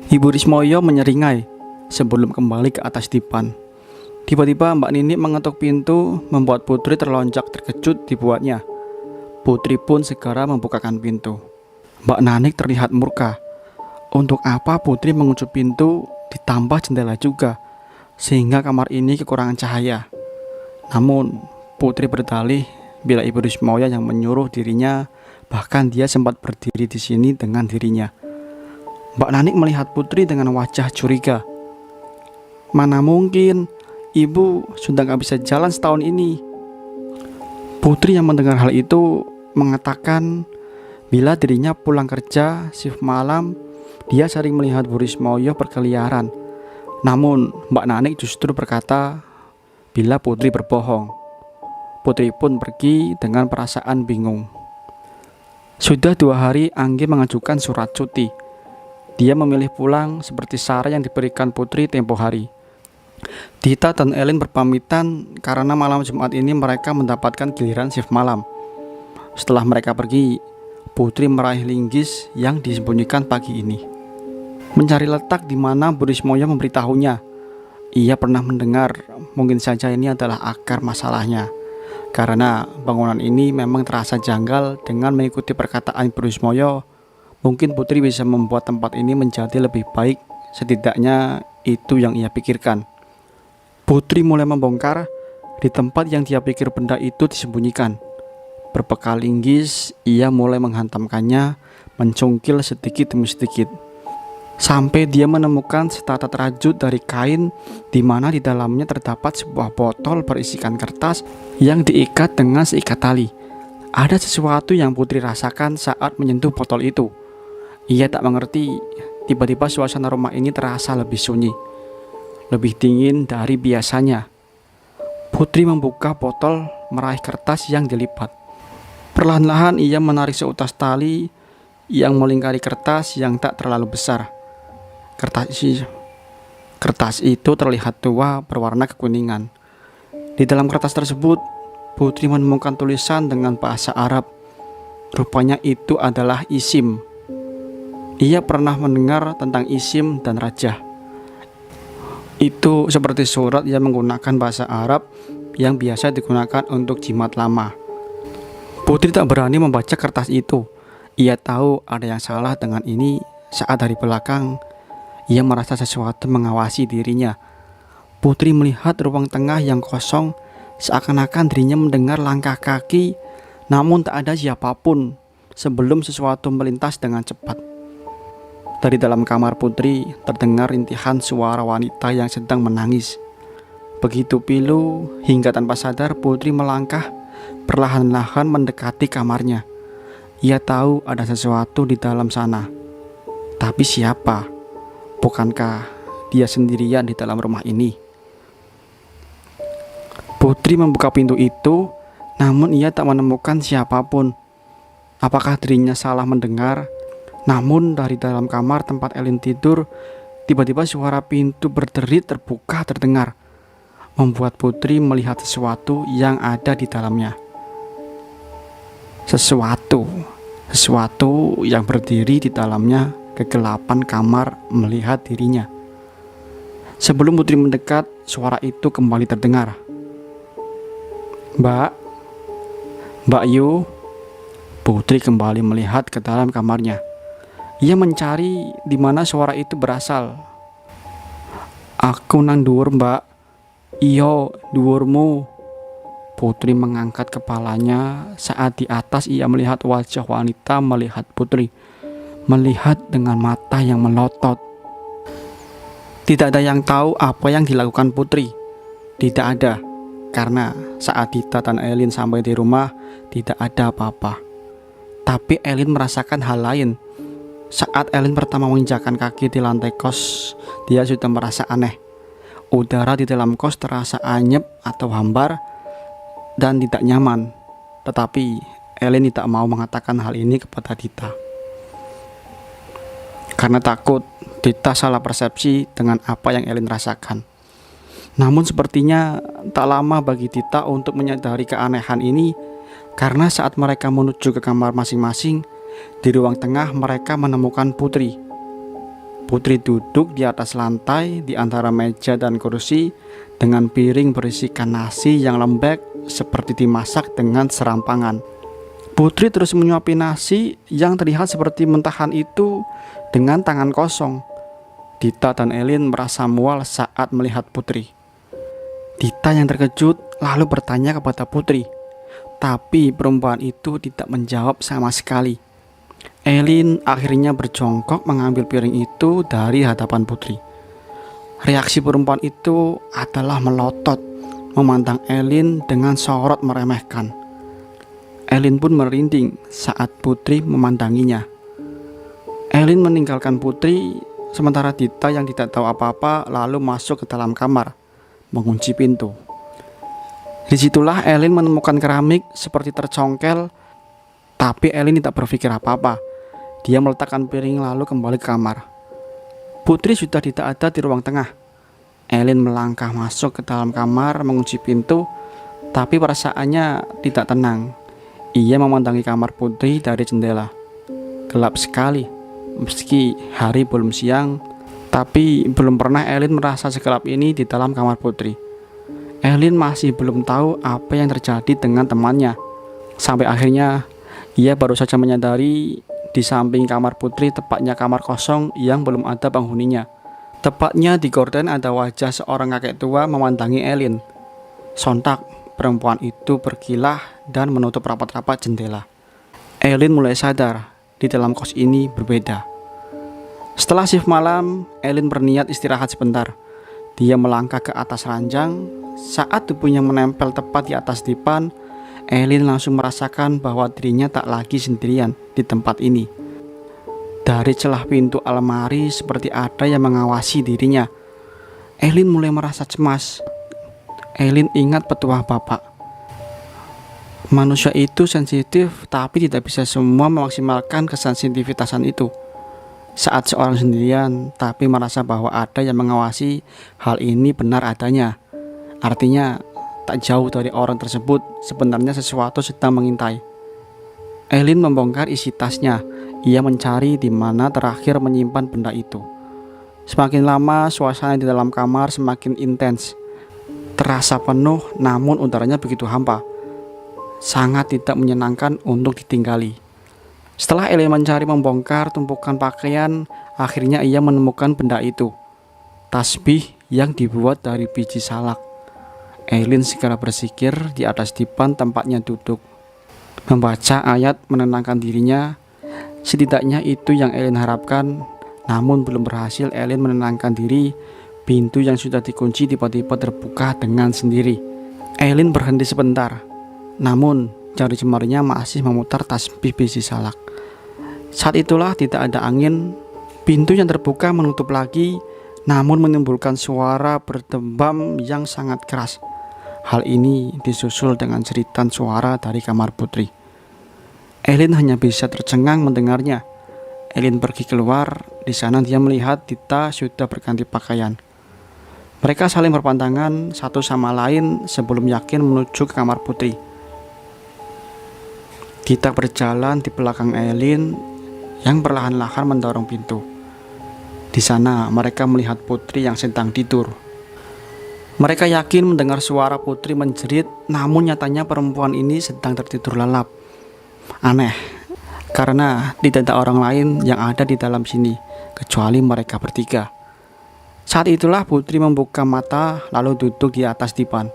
Ibu Rismoyo menyeringai sebelum kembali ke atas dipan. Tiba-tiba Mbak Nini mengetuk pintu, membuat Putri terlonjak terkejut dibuatnya. Putri pun segera membukakan pintu. Mbak Nanik terlihat murka. Untuk apa Putri mengunci pintu ditambah jendela juga, sehingga kamar ini kekurangan cahaya. Namun Putri berdalih bila Ibu Rismoyo yang menyuruh dirinya, bahkan dia sempat berdiri di sini dengan dirinya. Mbak Nanik melihat Putri dengan wajah curiga. "Mana mungkin, Ibu sudah gak bisa jalan setahun ini." Putri yang mendengar hal itu mengatakan bila dirinya pulang kerja shift malam, dia sering melihat Bu Rismoyo berkeliaran. Namun Mbak Nanik justru berkata bila Putri berbohong. Putri pun pergi dengan perasaan bingung. Sudah 2 hari Anggi mengajukan surat cuti. Dia memilih pulang seperti saran yang diberikan Putri tempo hari. Dita dan Elin berpamitan karena malam Jumat ini mereka mendapatkan giliran shift malam. Setelah mereka pergi, Putri meraih linggis yang disembunyikan pagi ini. Mencari letak di mana Bu Rismoyo memberitahunya. Ia pernah mendengar mungkin saja ini adalah akar masalahnya. Karena bangunan ini memang terasa janggal. Dengan mengikuti perkataan Bu Rismoyo, mungkin Putri bisa membuat tempat ini menjadi lebih baik. Setidaknya itu yang ia pikirkan. Putri mulai membongkar di tempat yang dia pikir benda itu disembunyikan. Berbekal linggis, ia mulai menghantamkannya, mencungkil sedikit demi sedikit, sampai dia menemukan setatat rajut dari kain di mana di dalamnya terdapat sebuah botol berisikan kertas yang diikat dengan seikat tali. Ada sesuatu yang Putri rasakan saat menyentuh botol itu. Ia tak mengerti, tiba-tiba suasana rumah ini terasa lebih sunyi, lebih dingin dari biasanya. Putri membuka botol, meraih kertas yang dilipat. Perlahan-lahan ia menarik seutas tali yang melingkari kertas yang tak terlalu besar. Kertas itu terlihat tua berwarna kekuningan. Di dalam kertas tersebut, Putri menemukan tulisan dengan bahasa Arab. Rupanya itu adalah isim. Ia pernah mendengar tentang isim dan rajah. Itu seperti surat yang menggunakan bahasa Arab yang biasa digunakan untuk jimat lama. Putri tak berani membaca kertas itu. Ia tahu ada yang salah dengan ini saat dari belakang Ia merasa sesuatu mengawasi dirinya. Putri melihat ruang tengah yang kosong, seakan-akan dirinya mendengar langkah kaki, namun tak ada siapapun sebelum sesuatu melintas dengan cepat. Dari dalam kamar Putri terdengar rintihan suara wanita yang sedang menangis. Begitu pilu, hingga tanpa sadar Putri melangkah perlahan-lahan mendekati kamarnya. Ia tahu ada sesuatu di dalam sana. Tapi siapa? Bukankah dia sendirian di dalam rumah ini? Putri membuka pintu itu, namun ia tak menemukan siapapun. Apakah dirinya salah mendengar? Namun dari dalam kamar tempat Elin tidur, tiba-tiba suara pintu berderit terbuka terdengar, membuat Putri melihat sesuatu yang ada di dalamnya. Sesuatu yang berdiri di dalamnya. Kegelapan kamar melihat dirinya. Sebelum Putri mendekat, suara itu kembali terdengar. Mbak Yu. Putri kembali melihat ke dalam kamarnya. Ia mencari di mana suara itu berasal. Aku nang dhuwur, Mbak. Iyo, dhuwurmu. Putri mengangkat kepalanya. Saat di atas ia melihat wajah wanita melihat Putri. Melihat dengan mata yang melotot. Tidak ada yang tahu apa yang dilakukan Putri. Tidak ada, karena saat Dita dan Elin sampai di rumah, tidak ada apa-apa. Tapi Elin merasakan hal lain. Saat Elin pertama menginjakkan kaki di lantai kos, dia sudah merasa aneh. Udara di dalam kos terasa anyep atau hambar dan tidak nyaman. Tetapi Elin tidak mau mengatakan hal ini kepada Dita. Karena takut Dita salah persepsi dengan apa yang Elin rasakan. Namun sepertinya tak lama bagi Dita untuk menyadari keanehan ini, karena saat mereka menuju ke kamar masing-masing, di ruang tengah mereka menemukan Putri. Putri duduk di atas lantai di antara meja dan kursi dengan piring berisikan nasi yang lembek seperti dimasak dengan serampangan. Putri terus menyuapi nasi yang terlihat seperti mentahan itu dengan tangan kosong. Dita dan Elin merasa mual saat melihat Putri. Dita yang terkejut lalu bertanya kepada Putri, tapi perempuan itu tidak menjawab sama sekali. Elin akhirnya berjongkok mengambil piring itu dari hadapan Putri. Reaksi perempuan itu adalah melotot, memandang Elin dengan sorot meremehkan. Elin pun merinding saat Putri memandanginya. Elin meninggalkan Putri, sementara Dita yang tidak tahu apa-apa lalu masuk ke dalam kamar, mengunci pintu. Disitulah Elin menemukan keramik seperti tercongkel, tapi Elin tidak berpikir apa-apa. Dia meletakkan piring lalu kembali ke kamar. Putri sudah tidak ada di ruang tengah. Elin melangkah masuk ke dalam kamar, mengunci pintu, tapi perasaannya tidak tenang. Ia memandangi kamar Putri dari jendela. Gelap sekali, meski hari belum siang, tapi belum pernah Elin merasa segelap ini di dalam kamar Putri. Elin masih belum tahu apa yang terjadi dengan temannya. Sampai akhirnya ia baru saja menyadari di samping kamar Putri tepatnya kamar kosong yang belum ada penghuninya. Tepatnya di gorden ada wajah seorang kakek tua memandangi Elin. Sontak perempuan itu berkilah dan menutup rapat-rapat jendela. Elin mulai sadar di dalam kos ini berbeda. Setelah shift malam, Elin berniat istirahat sebentar. Dia melangkah ke atas ranjang. Saat tubuhnya menempel tepat di atas dipan, Elin langsung merasakan bahwa dirinya tak lagi sendirian di tempat ini. Dari celah pintu almari seperti ada yang mengawasi dirinya. Elin mulai merasa cemas. Elin ingat petuah bapak. Manusia itu sensitif, tapi tidak bisa semua memaksimalkan kesensitivitasan itu. Saat seorang sendirian, tapi merasa bahwa ada yang mengawasi, hal ini benar adanya. Artinya, tak jauh dari orang tersebut, sebenarnya sesuatu sedang mengintai. Elin membongkar isi tasnya. Ia mencari di mana terakhir menyimpan benda itu. Semakin lama, suasana di dalam kamar semakin intens. Terasa penuh, namun udaranya begitu hampa. Sangat tidak menyenangkan untuk ditinggali. Setelah Eileen mencari membongkar tumpukan pakaian, akhirnya ia menemukan benda itu. Tasbih yang dibuat dari biji salak. Eileen segera bersikir di atas dipan tempatnya duduk. Membaca ayat menenangkan dirinya. Setidaknya itu yang Eileen harapkan. Namun belum berhasil Eileen menenangkan diri, pintu yang sudah dikunci tiba-tiba terbuka dengan sendiri. Eileen berhenti sebentar. Namun jari jemarinya masih memutar tasbih biji salak. Saat itulah tidak ada angin. Pintu yang terbuka menutup lagi, namun menimbulkan suara berdembam yang sangat keras. Hal ini disusul dengan jeritan suara dari kamar Putri. Eileen hanya bisa tercengang mendengarnya. Eileen pergi keluar. Di sana dia melihat Dita sudah berganti pakaian. Mereka saling berpandangan satu sama lain sebelum yakin menuju ke kamar Putri. Dita berjalan di belakang Eileen yang perlahan-lahan mendorong pintu. Di sana mereka melihat Putri yang sedang tidur. Mereka yakin mendengar suara Putri menjerit, namun nyatanya perempuan ini sedang tertidur lelap. Aneh, karena tidak ada orang lain yang ada di dalam sini, kecuali mereka bertiga. Saat itulah Putri membuka mata lalu duduk di atas dipan.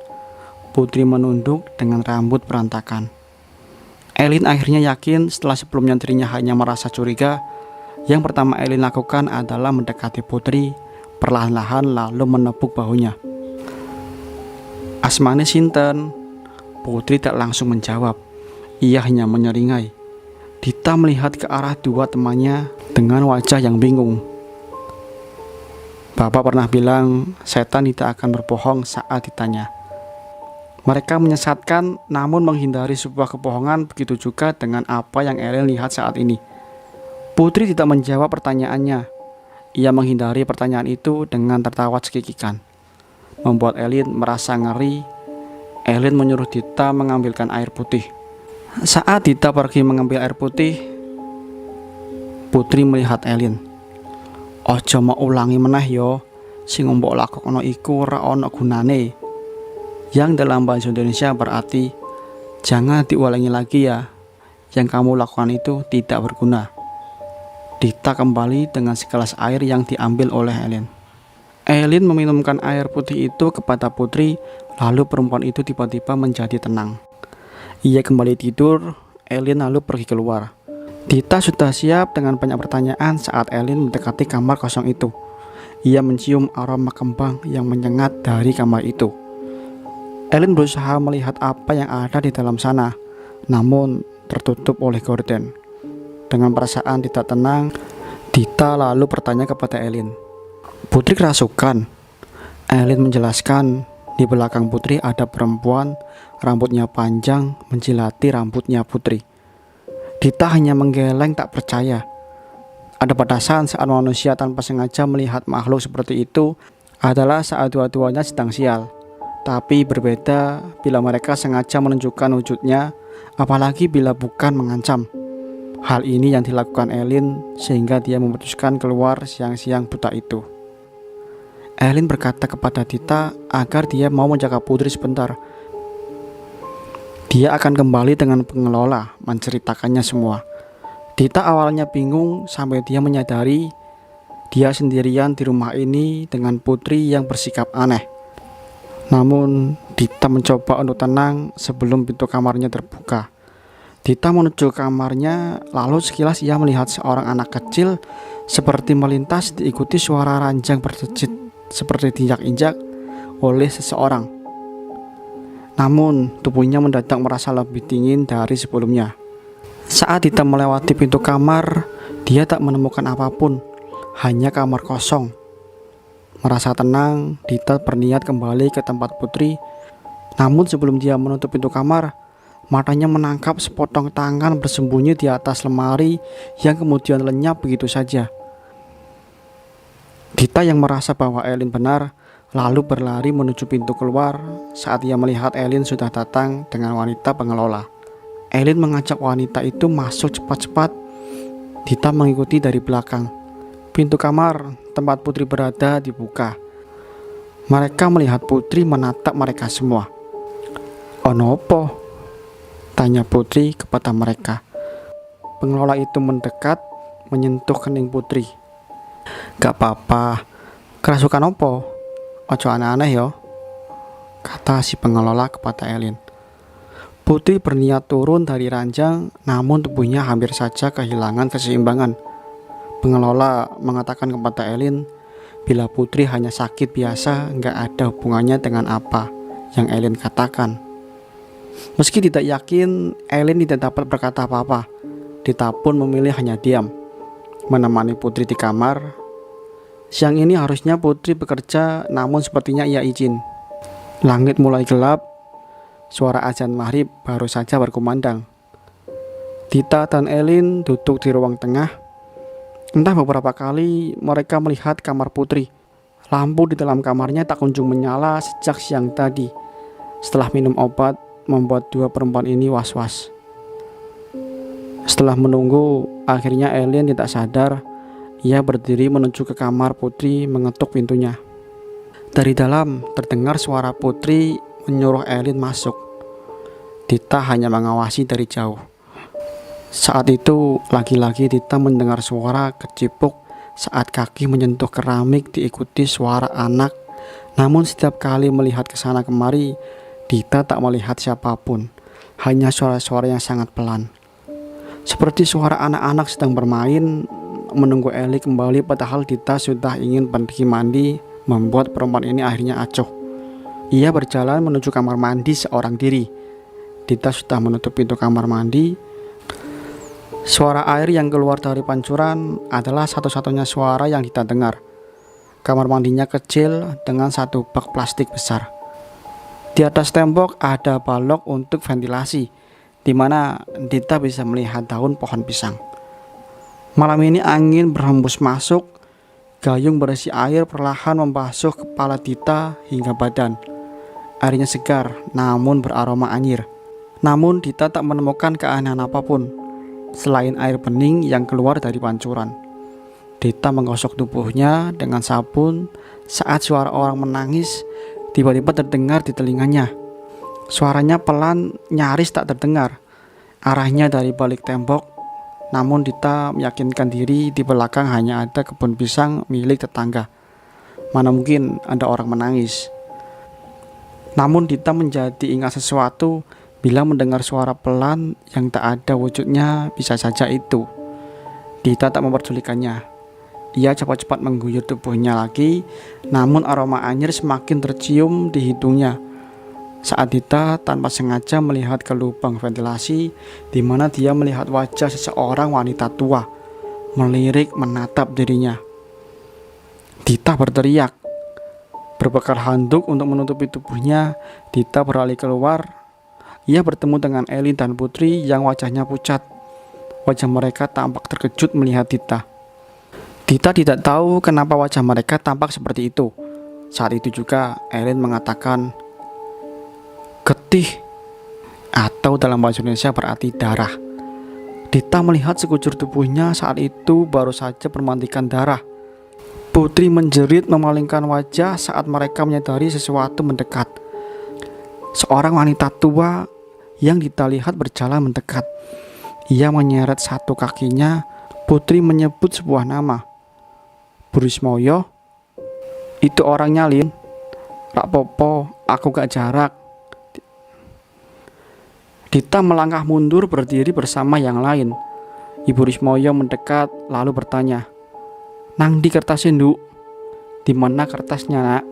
Putri menunduk dengan rambut berantakan. Eileen akhirnya yakin setelah sebelumnya dirinya hanya merasa curiga. Yang pertama Eileen lakukan adalah mendekati Putri perlahan-lahan lalu menepuk bahunya. "Asmane sinten?" Putri tak langsung menjawab. Ia hanya menyeringai. Dita melihat ke arah dua temannya dengan wajah yang bingung. "Bapak pernah bilang setan tidak akan berbohong saat ditanya." Mereka menyesatkan namun menghindari sebuah kebohongan, begitu juga dengan apa yang Eileen lihat saat ini. Putri tidak menjawab pertanyaannya. Ia menghindari pertanyaan itu dengan tertawa cekikikan. Membuat Eileen merasa ngeri. Eileen menyuruh Dita mengambilkan air putih. Saat Dita pergi mengambil air putih, Putri melihat Eileen. "Ojo mau ulangi meneh yo, sing mbok lakokno iku ora ana gunane." Yang dalam bahasa Indonesia berarti jangan diulangi lagi ya, yang kamu lakukan itu tidak berguna. Dita kembali dengan segelas air yang diambil oleh Eileen. Eileen meminumkan air putih itu kepada Putri, lalu perempuan itu tiba-tiba menjadi tenang. Ia kembali tidur. Eileen lalu pergi keluar. Dita sudah siap dengan banyak pertanyaan saat Eileen mendekati kamar kosong itu. Ia mencium aroma kembang yang menyengat dari kamar itu. Eileen berusaha melihat apa yang ada di dalam sana, namun tertutup oleh gorden. Dengan perasaan tidak tenang, Dita lalu bertanya kepada Eileen, "Putri kerasukan?" Eileen menjelaskan, di belakang Putri ada perempuan, rambutnya panjang menjilati rambutnya Putri. Dita hanya menggeleng tak percaya. Ada batasan saat manusia tanpa sengaja melihat makhluk seperti itu adalah saat dua-duanya sedang sial. Tapi berbeda bila mereka sengaja menunjukkan wujudnya, apalagi bila bukan mengancam. Hal ini yang dilakukan Eileen sehingga dia memutuskan keluar siang-siang buta itu. Eileen berkata kepada Dita agar dia mau menjaga Putri sebentar. Dia akan kembali dengan pengelola menceritakannya semua. Dita awalnya bingung sampai dia menyadari dia sendirian di rumah ini dengan Putri yang bersikap aneh. Namun Dita mencoba untuk tenang sebelum pintu kamarnya terbuka. Dita menuju kamarnya, lalu sekilas ia melihat seorang anak kecil seperti melintas diikuti suara ranjang berdecit seperti diinjak-injak oleh seseorang. Namun tubuhnya mendadak merasa lebih dingin dari sebelumnya. Saat Dita melewati pintu kamar, dia tak menemukan apapun, hanya kamar kosong. Merasa tenang, Dita berniat kembali ke tempat Putri. Namun sebelum dia menutup pintu kamar, matanya menangkap sepotong tangan bersembunyi di atas lemari yang kemudian lenyap begitu saja. Dita yang merasa bahwa Eileen benar, lalu berlari menuju pintu keluar saat ia melihat Eileen sudah datang dengan wanita pengelola. Eileen mengajak wanita itu masuk cepat-cepat. Dita mengikuti dari belakang. Pintu kamar tempat Putri berada dibuka. Mereka melihat Putri menatap mereka semua. "Ono opo?" tanya Putri kepada mereka. Pengelola itu mendekat, menyentuh kening putri. "Gak apa-apa, kerasukan opo? Ojo aneh-aneh yo," kata si pengelola kepada Elin. Putri berniat turun dari ranjang, namun tubuhnya hampir saja kehilangan keseimbangan. Pengelola mengatakan kepada Elin, bila Putri hanya sakit biasa, gak ada hubungannya dengan apa yang Elin katakan. Meski tidak yakin, Elin tidak dapat berkata apa-apa. Dita pun memilih hanya diam, menemani Putri di kamar. Siang ini harusnya Putri bekerja, namun sepertinya ia izin. Langit mulai gelap, suara azan maghrib baru saja berkumandang. Dita dan Elin duduk di ruang tengah. Entah beberapa kali mereka melihat kamar Putri. Lampu di dalam kamarnya tak kunjung menyala sejak siang tadi. Setelah minum obat, membuat dua perempuan ini was-was. Setelah menunggu, akhirnya Elin tidak sadar. Ia berdiri menuju ke kamar Putri, mengetuk pintunya. Dari dalam terdengar suara Putri menyuruh Elin masuk. Dita hanya mengawasi dari jauh. Saat itu lagi-lagi Dita mendengar suara kecipuk saat kaki menyentuh keramik, diikuti suara anak. Namun setiap kali melihat ke sana kemari, Dita tak melihat siapapun, hanya suara-suara yang sangat pelan. Seperti suara anak-anak sedang bermain, menunggu Eli kembali, padahal Dita sudah ingin pergi mandi. Membuat perempuan ini akhirnya acuh. Ia berjalan menuju kamar mandi seorang diri. Dita sudah menutup pintu kamar mandi. Suara air yang keluar dari pancuran adalah satu-satunya suara yang Dita dengar. Kamar mandinya kecil dengan satu bak plastik besar. Di atas tembok ada balok untuk ventilasi, di mana Dita bisa melihat daun pohon pisang. Malam ini angin berhembus masuk. Gayung berisi air perlahan membasuh kepala Dita hingga badan. Airnya segar namun beraroma anyir. Namun Dita tak menemukan keanehan apapun selain air bening yang keluar dari pancuran. Dita menggosok tubuhnya dengan sabun saat suara orang menangis tiba-tiba terdengar di telinganya. Suaranya pelan, nyaris tak terdengar. Arahnya dari balik tembok. Namun Dita meyakinkan diri di belakang hanya ada kebun pisang milik tetangga. Mana mungkin ada orang menangis. Namun Dita menjadi ingat sesuatu bila mendengar suara pelan yang tak ada wujudnya, bisa saja itu. Dita tak memperdulikannya. Ia cepat-cepat mengguyur tubuhnya lagi, namun aroma anyir semakin tercium di hidungnya. Saat Dita tanpa sengaja melihat ke lubang ventilasi, di mana dia melihat wajah seseorang wanita tua melirik menatap dirinya. Dita berteriak. Berbekal handuk untuk menutupi tubuhnya, Dita beralih keluar. Ia bertemu dengan Elin dan Putri yang wajahnya pucat. Wajah mereka tampak terkejut melihat Dita. Dita tidak tahu kenapa wajah mereka tampak seperti itu. Saat itu juga Elin mengatakan, "Getih," atau dalam bahasa Indonesia berarti darah. Dita melihat sekujur tubuhnya saat itu baru saja bermandikan darah. Putri menjerit memalingkan wajah saat mereka menyadari sesuatu mendekat. Seorang wanita tua yang Dita lihat berjalan mendekat. Ia menyeret satu kakinya. Putri menyebut sebuah nama. "Burismoyo." "Itu orangnya, Lin." "Rak popo, aku gak jarak." Dita melangkah mundur berdiri bersama yang lain. Ibu Rismoyo mendekat lalu bertanya, "Nang di kertasnya, Nduk?" "Di mana kertasnya, Nak?"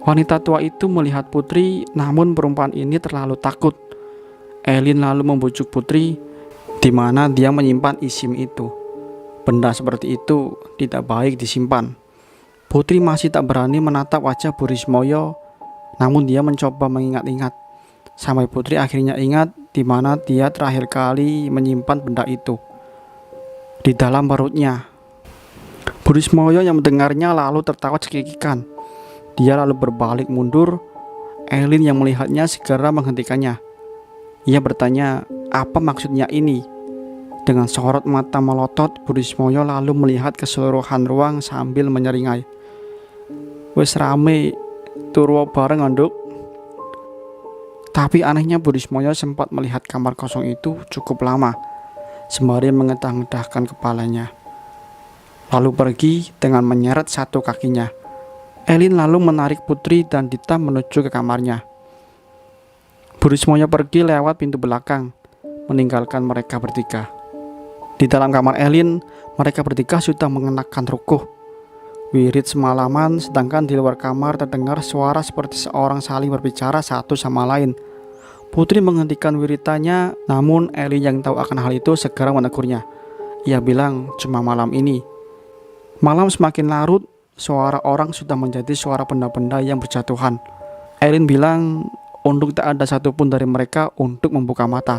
Wanita tua itu melihat Putri, namun perempuan ini terlalu takut. Elin lalu membujuk Putri, di mana dia menyimpan isim itu. Benda seperti itu tidak baik disimpan. Putri masih tak berani menatap wajah Bu Rismoyo, namun dia mencoba mengingat-ingat. Sampai Putri akhirnya ingat di mana dia terakhir kali menyimpan benda itu. Di dalam perutnya. Bu Rismoyo yang mendengarnya lalu tertawa cekikikan. Dia lalu berbalik mundur. Elin yang melihatnya segera menghentikannya. Ia bertanya, "Apa maksudnya ini?" Dengan sorot mata melotot, Bu Rismoyo lalu melihat keseluruhan ruang sambil menyeringai, "Wes rame, turu bareng Nduk." Tapi anehnya Bu Rismoyo sempat melihat kamar kosong itu cukup lama. sembari mengedah-ngedahkan kepalanya. Lalu pergi dengan menyeret satu kakinya. Elin lalu menarik Putri dan Dita menuju ke kamarnya. Burismoyo pergi lewat pintu belakang, meninggalkan mereka bertiga. Di dalam kamar Elin, mereka bertiga sudah mengenakan rukuh, wirid semalaman, sedangkan di luar kamar terdengar suara seperti seorang saling berbicara satu sama lain. Putri menghentikan wiritannya, namun Elin yang tahu akan hal itu segera menegurnya. Ia bilang, cuma malam ini. Malam semakin larut, suara orang sudah menjadi suara benda-benda yang berjatuhan. Elin bilang, untuk tak ada satupun dari mereka untuk membuka mata,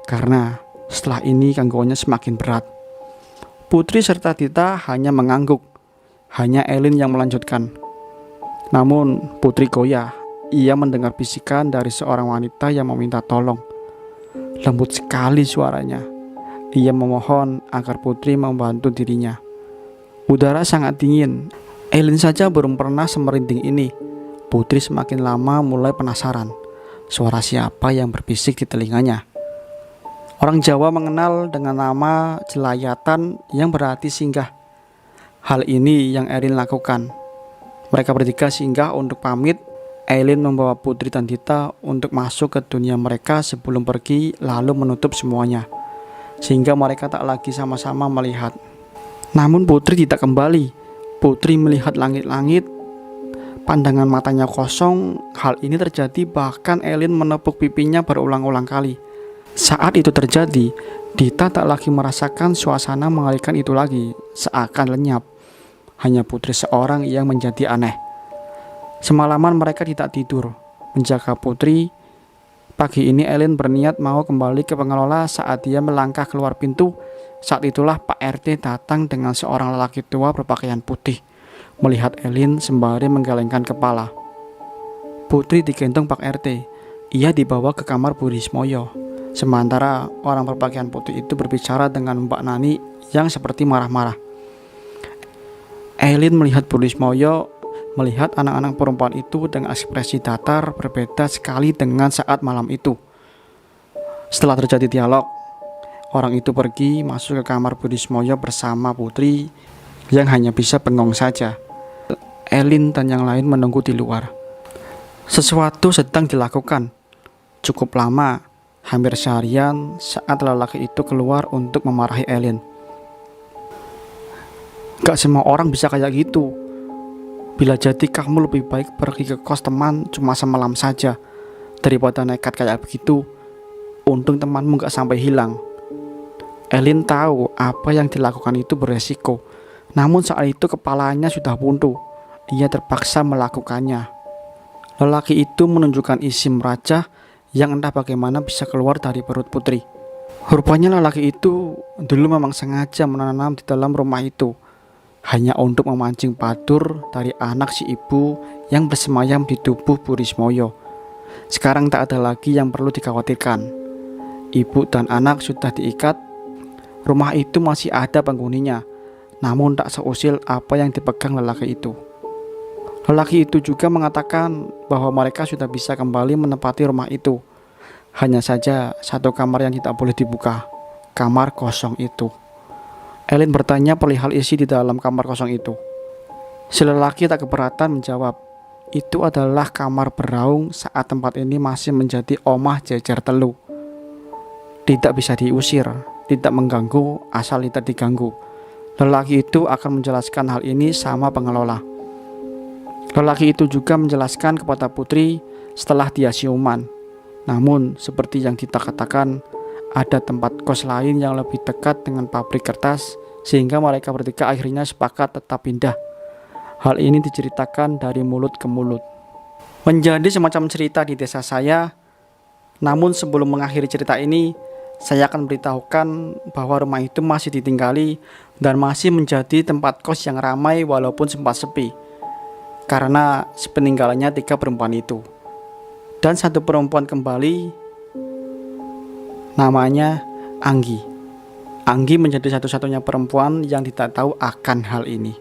karena setelah ini gangguannya semakin berat. Putri serta Dita hanya mengangguk. Hanya Elin yang melanjutkan. Namun Putri goyah. Ia mendengar bisikan dari seorang wanita yang meminta tolong. Lembut sekali suaranya. Ia memohon agar Putri membantu dirinya. Udara sangat dingin. Elin saja belum pernah semerinding ini. Putri semakin lama mulai penasaran. Suara siapa yang berbisik di telinganya? Orang Jawa mengenal dengan nama jelayatan yang berarti singgah. Hal ini yang Elin lakukan. Mereka bertiga singgah untuk pamit. Elin membawa Putri dan Dita untuk masuk ke dunia mereka sebelum pergi, lalu menutup semuanya, sehingga mereka tak lagi sama-sama melihat. Namun Putri tidak kembali. Putri melihat langit-langit. Pandangan matanya kosong. Hal ini terjadi bahkan Elin menepuk pipinya berulang-ulang kali. Saat itu terjadi, Dita tak lagi merasakan suasana mengalihkan itu lagi, seakan lenyap. Hanya Putri seorang yang menjadi aneh. Semalaman mereka tidak tidur, menjaga Putri. Pagi ini Elin berniat mau kembali ke pengelola. Saat dia melangkah keluar pintu, saat itulah Pak RT datang dengan seorang lelaki tua berpakaian putih. Melihat Elin sembari menggelengkan kepala. Putri digendong Pak RT. Ia dibawa ke kamar Burismoyo. Sementara orang berpakaian putih itu berbicara dengan Mbak Nani yang seperti marah-marah. Elin melihat Burismoyo, melihat anak-anak perempuan itu dengan ekspresi datar berbeda sekali dengan saat malam itu. Setelah terjadi dialog, orang itu pergi masuk ke kamar Burismoyo bersama Putri yang hanya bisa bengong saja. Elin dan yang lain menunggu di luar. Sesuatu sedang dilakukan. Cukup lama, hampir seharian, saat lelaki itu keluar untuk memarahi Elin. Gak semua orang bisa kayak gitu. Bila jadi kamu lebih baik pergi ke kos teman cuma semalam saja, daripada nekat kayak begitu. Untung temanmu gak sampai hilang. Elin tahu apa yang dilakukan itu beresiko. Namun saat itu kepalanya sudah buntu. Ia terpaksa melakukannya. Lelaki itu menunjukkan isim raja yang entah bagaimana bisa keluar dari perut Putri. Rupanya lelaki itu dulu memang sengaja menanam di dalam rumah itu, hanya untuk memancing badur dari anak si ibu yang bersemayam di tubuh Burismoyo. Sekarang tak ada lagi yang perlu dikhawatirkan. Ibu dan anak sudah diikat. Rumah itu masih ada penghuninya, namun tak seusil apa yang dipegang lelaki itu. Lelaki itu juga mengatakan bahwa mereka sudah bisa kembali menempati rumah itu. Hanya saja satu kamar yang tidak boleh dibuka, kamar kosong itu. Elin bertanya perihal isi di dalam kamar kosong itu. Si lelaki tak keberatan menjawab, itu adalah kamar beraung saat tempat ini masih menjadi omah jejer telu. Tidak bisa diusir, tidak mengganggu asal tidak diganggu. Lelaki itu akan menjelaskan hal ini sama pengelola. Lelaki itu juga menjelaskan kepada Putri setelah dia siuman. Namun seperti yang Dita katakan, ada tempat kos lain yang lebih dekat dengan pabrik kertas, sehingga mereka bertiga akhirnya sepakat tetap pindah. Hal ini diceritakan dari mulut ke mulut. Menjadi semacam cerita di desa saya. Namun sebelum mengakhiri cerita ini, saya akan beritahukan bahwa rumah itu masih ditinggali dan masih menjadi tempat kos yang ramai walaupun sempat sepi. Karena sepeninggalannya 3 perempuan itu. Dan satu perempuan kembali, namanya Anggi. Anggi menjadi satu-satunya perempuan yang tidak tahu akan hal ini.